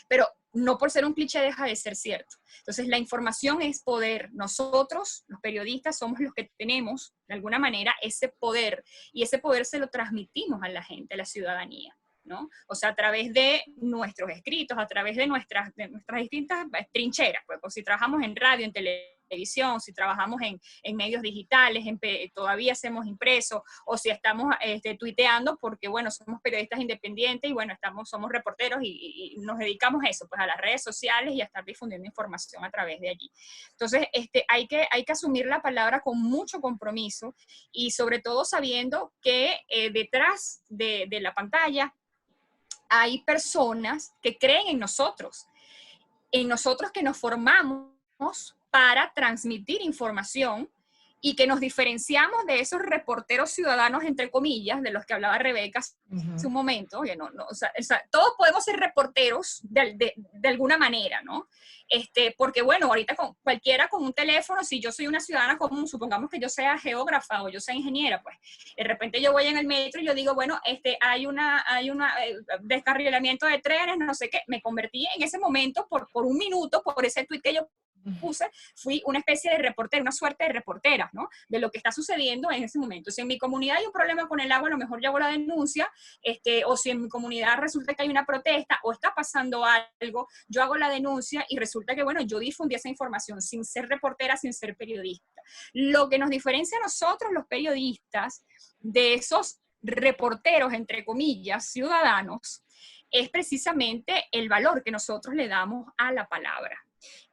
Pero no por ser un cliché deja de ser cierto. Entonces, la información es poder. Nosotros, los periodistas, somos los que tenemos, de alguna manera, ese poder. Y ese poder se lo transmitimos a la gente, a la ciudadanía, ¿no? O sea, a través de nuestros escritos, a través de nuestras distintas trincheras. Pues si trabajamos en radio, en televisión, si trabajamos en medios digitales, todavía hacemos impreso, o si estamos tuiteando, porque bueno, somos periodistas independientes y bueno, somos reporteros y nos dedicamos a eso, pues a las redes sociales y a estar difundiendo información a través de allí. Entonces, hay que asumir la palabra con mucho compromiso y sobre todo sabiendo que detrás de la pantalla hay personas que creen en nosotros que nos formamos para transmitir información y que nos diferenciamos de esos reporteros ciudadanos, entre comillas, de los que hablaba Rebeca hace un momento. Que o sea, todos podemos ser reporteros de alguna manera, ¿no? Porque bueno, ahorita cualquiera con un teléfono, si yo soy una ciudadana común, supongamos que yo sea geógrafa o yo sea ingeniera, pues de repente yo voy en el metro y yo digo, bueno, hay una descarrilamiento de trenes, no sé qué, me convertí en ese momento por un minuto, por ese tuit que yo puse, fui una especie de reportera, una suerte de reportera, ¿no? De lo que está sucediendo en ese momento. Si en mi comunidad hay un problema con el agua, a lo mejor yo hago la denuncia, o si en mi comunidad resulta que hay una protesta o está pasando algo, yo hago la denuncia y resulta que, bueno, yo difundí esa información sin ser reportera, sin ser periodista. Lo que nos diferencia a nosotros, los periodistas, de esos reporteros, entre comillas, ciudadanos, es precisamente el valor que nosotros le damos a la palabra.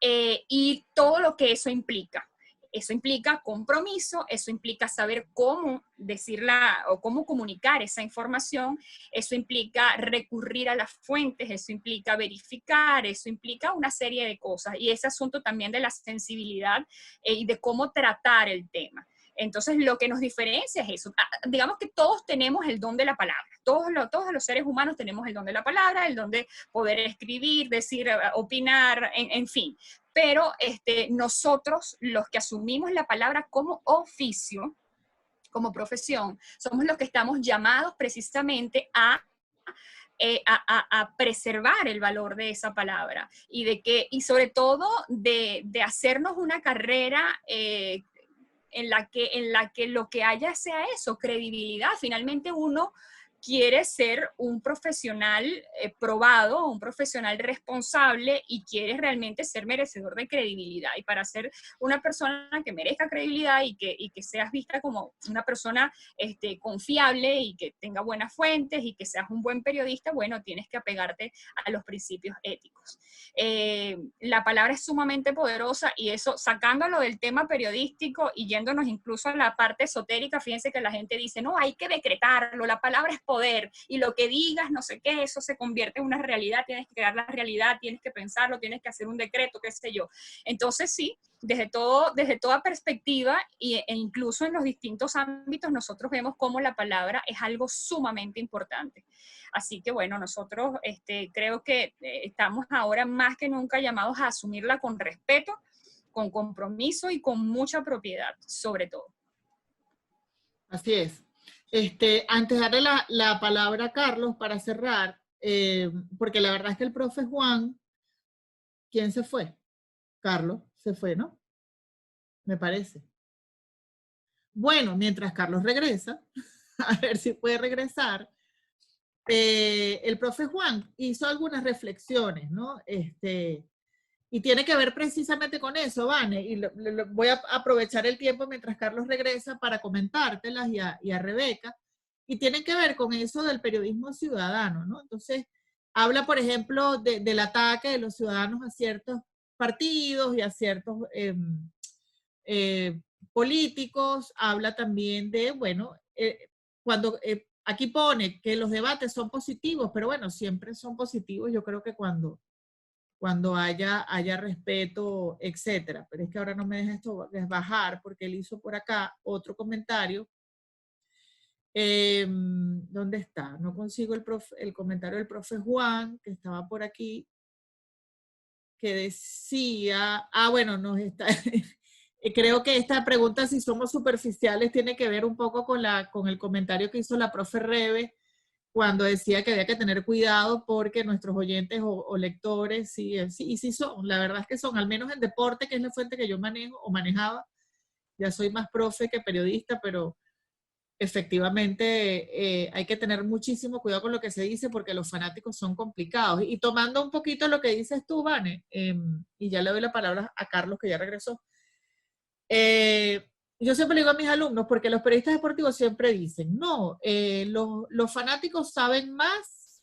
Y todo lo que eso implica. Eso implica compromiso, eso implica saber cómo decirla o cómo comunicar esa información, eso implica recurrir a las fuentes, eso implica verificar, eso implica una serie de cosas. Y ese asunto también de la sensibilidad y de cómo tratar el tema. Entonces, lo que nos diferencia es eso. Digamos que todos tenemos el don de la palabra. Todos los seres humanos tenemos el don de la palabra, el don de poder escribir, decir, opinar, en fin. Pero nosotros, los que asumimos la palabra como oficio, como profesión, somos los que estamos llamados precisamente a a preservar el valor de esa palabra y sobre todo de hacernos una carrera en la que lo que haya sea eso, credibilidad. Finalmente uno quiere ser un profesional probado, un profesional responsable y quiere realmente ser merecedor de credibilidad. Y para ser una persona que merezca credibilidad y que seas vista como una persona confiable y que tenga buenas fuentes y que seas un buen periodista, bueno, tienes que apegarte a los principios éticos. La palabra es sumamente poderosa y eso, sacándolo del tema periodístico y yéndonos incluso a la parte esotérica, fíjense que la gente dice, no, hay que decretarlo, la palabra es poder y lo que digas, no sé qué, eso se convierte en una realidad, tienes que crear la realidad, tienes que pensarlo, tienes que hacer un decreto, qué sé yo. Entonces sí, desde toda perspectiva e incluso en los distintos ámbitos nosotros vemos cómo la palabra es algo sumamente importante. Así que bueno, nosotros creo que estamos ahora más que nunca llamados a asumirla con respeto, con compromiso y con mucha propiedad, sobre todo. Así es. Antes de darle la palabra a Carlos para cerrar, porque la verdad es que el profe Juan, ¿quién se fue? Carlos se fue, ¿no? Me parece. Bueno, mientras Carlos regresa, a ver si puede regresar, el profe Juan hizo algunas reflexiones, ¿no? Y tiene que ver precisamente con eso, Vane, y voy a aprovechar el tiempo mientras Carlos regresa para comentártelas y a Rebeca, y tienen que ver con eso del periodismo ciudadano, ¿no? Entonces, habla, por ejemplo, del ataque de los ciudadanos a ciertos partidos y a ciertos políticos, habla también de, bueno, cuando aquí pone que los debates son positivos, pero bueno, siempre son positivos, yo creo que cuando haya respeto, etcétera. Pero es que ahora no me deja esto bajar porque él hizo por acá otro comentario. ¿Dónde está? No consigo el comentario del profe Juan, que estaba por aquí, que decía, bueno, nos está... Creo que esta pregunta, si somos superficiales, tiene que ver un poco con el comentario que hizo la profe Rebe, cuando decía que había que tener cuidado porque nuestros oyentes o lectores, sí, y sí son, la verdad es que son, al menos en deporte, que es la fuente que yo manejo o manejaba, ya soy más profe que periodista, pero efectivamente hay que tener muchísimo cuidado con lo que se dice porque los fanáticos son complicados. Y tomando un poquito lo que dices tú, Vane, y ya le doy la palabra a Carlos, que ya regresó, yo siempre le digo a mis alumnos, porque los periodistas deportivos siempre dicen, no, los fanáticos saben más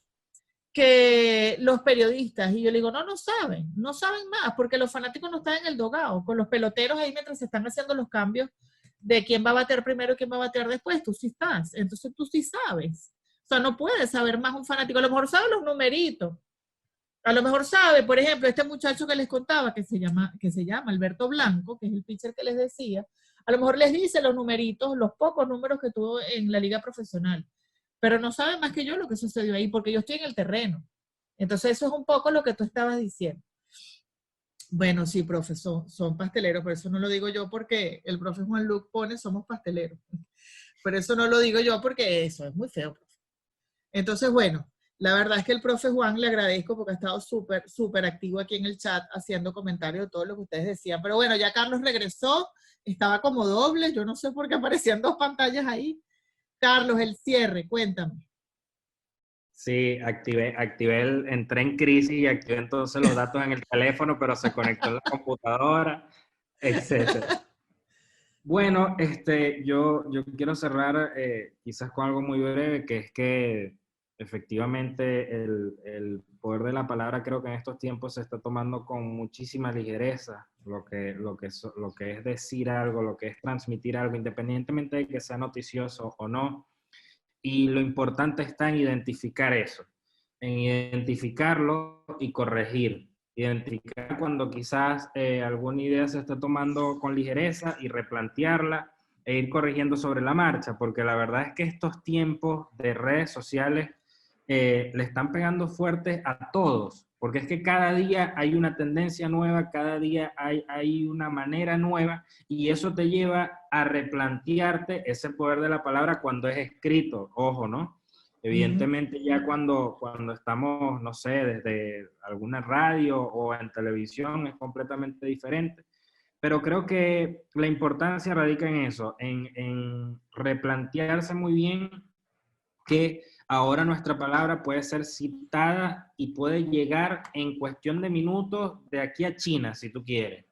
que los periodistas. Y yo le digo, no saben más, porque los fanáticos no están en el dogao, con los peloteros ahí mientras se están haciendo los cambios de quién va a batear primero y quién va a batear después. Tú sí estás, entonces tú sí sabes. O sea, no puedes saber más un fanático, a lo mejor sabe los numeritos. A lo mejor sabe, por ejemplo, este muchacho que les contaba, que se llama Alberto Blanco, que es el pitcher que les decía, a lo mejor les dice los numeritos, los pocos números que tuvo en la liga profesional, pero no sabe más que yo lo que sucedió ahí, porque yo estoy en el terreno. Entonces eso es un poco lo que tú estabas diciendo. Bueno, sí, profe, son pasteleros, pero eso no lo digo yo porque el profe Juan Luc pone somos pasteleros. Pero eso no lo digo yo porque eso es muy feo, profe. Entonces, bueno, la verdad es que el profe Juan le agradezco porque ha estado súper activo aquí en el chat haciendo comentarios de todo lo que ustedes decían. Pero bueno, ya Carlos regresó, estaba como doble, yo no sé por qué aparecían dos pantallas ahí. Carlos, el cierre, cuéntame. Sí, entré en crisis y activé entonces los datos en el teléfono, pero se conectó en la computadora, etc. Bueno, yo quiero cerrar quizás con algo muy breve, que es que efectivamente el poder de la palabra creo que en estos tiempos se está tomando con muchísima ligereza, lo que es decir algo, lo que es transmitir algo, independientemente de que sea noticioso o no. Y lo importante está en identificar eso, en identificarlo y corregir. Identificar cuando quizás alguna idea se está tomando con ligereza y replantearla e ir corrigiendo sobre la marcha, porque la verdad es que estos tiempos de redes sociales le están pegando fuerte a todos, porque es que cada día hay una tendencia nueva, cada día hay una manera nueva, y eso te lleva a replantearte ese poder de la palabra cuando es escrito, ojo, ¿no? Evidentemente ya cuando estamos, no sé, desde alguna radio o en televisión es completamente diferente. Pero creo que la importancia radica en eso, en replantearse muy bien que ahora nuestra palabra puede ser citada y puede llegar en cuestión de minutos de aquí a China, si tú quieres,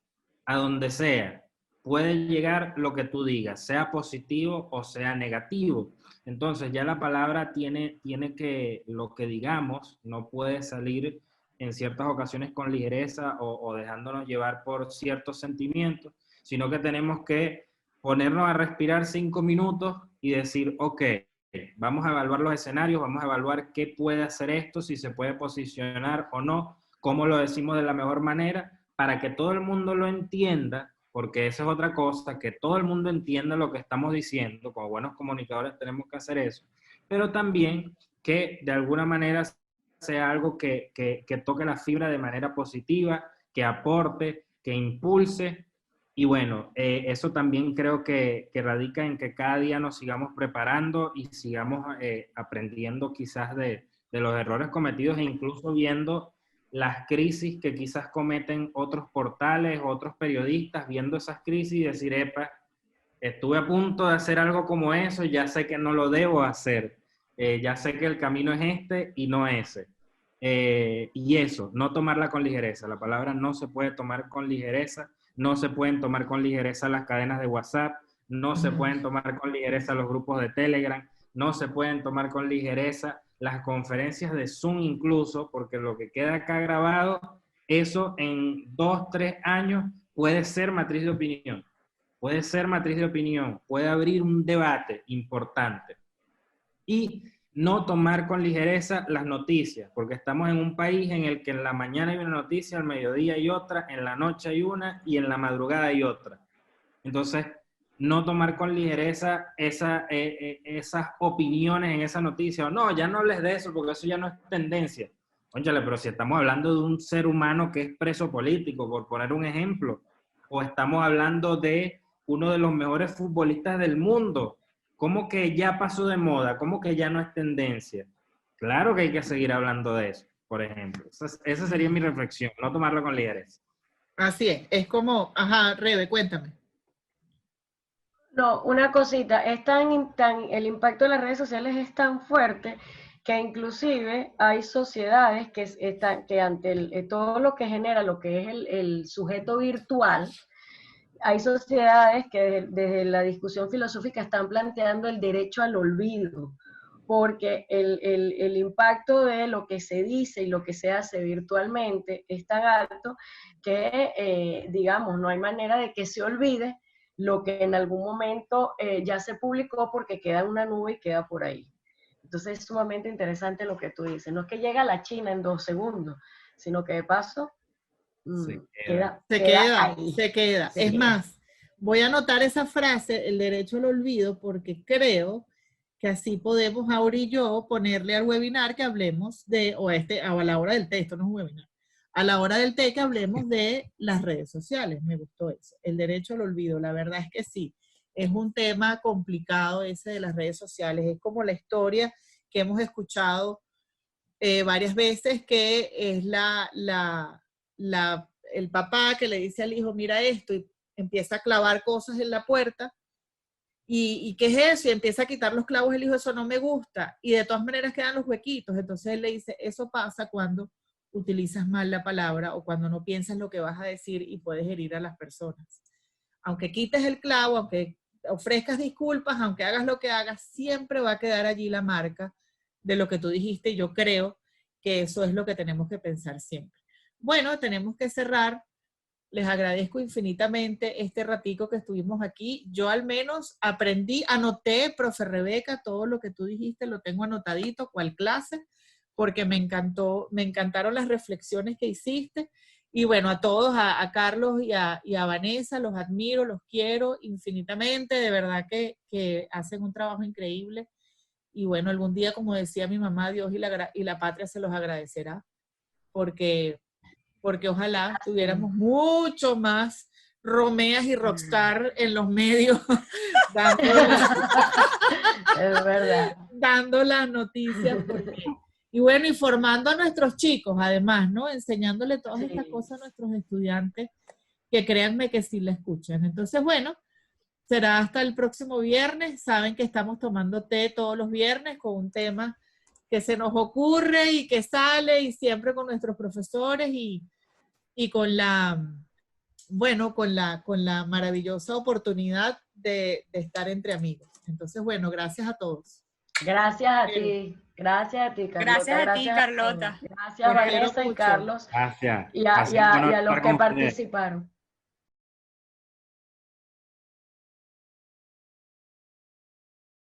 a donde sea. Puede llegar lo que tú digas, sea positivo o sea negativo. Entonces ya la palabra tiene que, lo que digamos, no puede salir en ciertas ocasiones con ligereza o dejándonos llevar por ciertos sentimientos, sino que tenemos que ponernos a respirar 5 minutos y decir, ok, vamos a evaluar los escenarios, vamos a evaluar qué puede hacer esto, si se puede posicionar o no, cómo lo decimos de la mejor manera, para que todo el mundo lo entienda, porque esa es otra cosa, que todo el mundo entienda lo que estamos diciendo. Como buenos comunicadores tenemos que hacer eso, pero también que de alguna manera sea algo que toque la fibra de manera positiva, que aporte, que impulse. Y bueno, eso también creo que radica en que cada día nos sigamos preparando y sigamos aprendiendo quizás de los errores cometidos e incluso viendo las crisis que quizás cometen otros portales, otros periodistas, viendo esas crisis y decir, epa, estuve a punto de hacer algo como eso, ya sé que no lo debo hacer, ya sé que el camino es este y no ese. Y eso, no tomarla con ligereza. La palabra no se puede tomar con ligereza. No se pueden tomar con ligereza las cadenas de WhatsApp, no se pueden tomar con ligereza los grupos de Telegram, no se pueden tomar con ligereza las conferencias de Zoom incluso, porque lo que queda acá grabado, eso en 2, 3 años puede ser matriz de opinión. Puede ser matriz de opinión, puede abrir un debate importante. Y no tomar con ligereza las noticias, porque estamos en un país en el que en la mañana hay una noticia, al mediodía hay otra, en la noche hay una y en la madrugada hay otra. Entonces, no tomar con ligereza esas opiniones en esa noticia, o no, ya no hables de eso porque eso ya no es tendencia. Óyale, pero si estamos hablando de un ser humano que es preso político, por poner un ejemplo, o estamos hablando de uno de los mejores futbolistas del mundo, ¿cómo que ya pasó de moda? ¿Cómo que ya no es tendencia? Claro que hay que seguir hablando de eso, por ejemplo. Esa sería mi reflexión, no tomarlo con ligereza. Así es como, ajá, Rebe, cuéntame. No, una cosita, el impacto de las redes sociales es tan fuerte que inclusive hay sociedades que ante todo lo que genera, lo que es el sujeto virtual, hay sociedades que desde la discusión filosófica están planteando el derecho al olvido, porque el impacto de lo que se dice y lo que se hace virtualmente es tan alto que, digamos, no hay manera de que se olvide lo que en algún momento ya se publicó porque queda en una nube y queda por ahí. Entonces es sumamente interesante lo que tú dices. No es que llega a la China en 2 segundos, sino que de paso se queda. Es más, voy a anotar esa frase, el derecho al olvido, porque creo que así podemos, Aura y yo, ponerle al webinar que hablemos de, o a la hora del té, esto no es un webinar, a la hora del té que hablemos de las redes sociales. Me gustó eso, el derecho al olvido. La verdad es que sí, es un tema complicado ese de las redes sociales. Es como la historia que hemos escuchado varias veces, que es el papá que le dice al hijo, mira esto, y empieza a clavar cosas en la puerta. ¿Y qué es eso? Y empieza a quitar los clavos, el hijo, eso no me gusta. Y de todas maneras quedan los huequitos. Entonces él le dice, eso pasa cuando utilizas mal la palabra o cuando no piensas lo que vas a decir y puedes herir a las personas. Aunque quites el clavo, aunque ofrezcas disculpas, aunque hagas lo que hagas, siempre va a quedar allí la marca de lo que tú dijiste. Y yo creo que eso es lo que tenemos que pensar siempre. Bueno, tenemos que cerrar. Les agradezco infinitamente este ratico que estuvimos aquí. Yo al menos aprendí, anoté, profe Rebeca, todo lo que tú dijiste, lo tengo anotadito, cuál clase, porque me encantaron las reflexiones que hiciste. Y bueno, a todos, a Carlos y a Vanessa, los admiro, los quiero infinitamente, de verdad que hacen un trabajo increíble. Y bueno, algún día, como decía mi mamá, Dios y la patria se los agradecerá, porque ojalá tuviéramos mucho más Romeas y Rockstar en los medios es verdad. dando las noticias. Y bueno, y formando a nuestros chicos, además, ¿no? Enseñándole todas estas cosas a nuestros estudiantes, que créanme que sí la escuchan. Entonces, bueno, será hasta el próximo viernes. Saben que estamos tomando té todos los viernes con un tema que se nos ocurre y que sale, y siempre con nuestros profesores y con la, bueno, con la maravillosa oportunidad de estar entre amigos. Entonces, bueno, gracias a todos. Gracias a ti. Gracias a ti, Carlota. Gracias a ti, Carlota. Gracias, Vanessa y Carlos. Gracias. Y a los que participaron.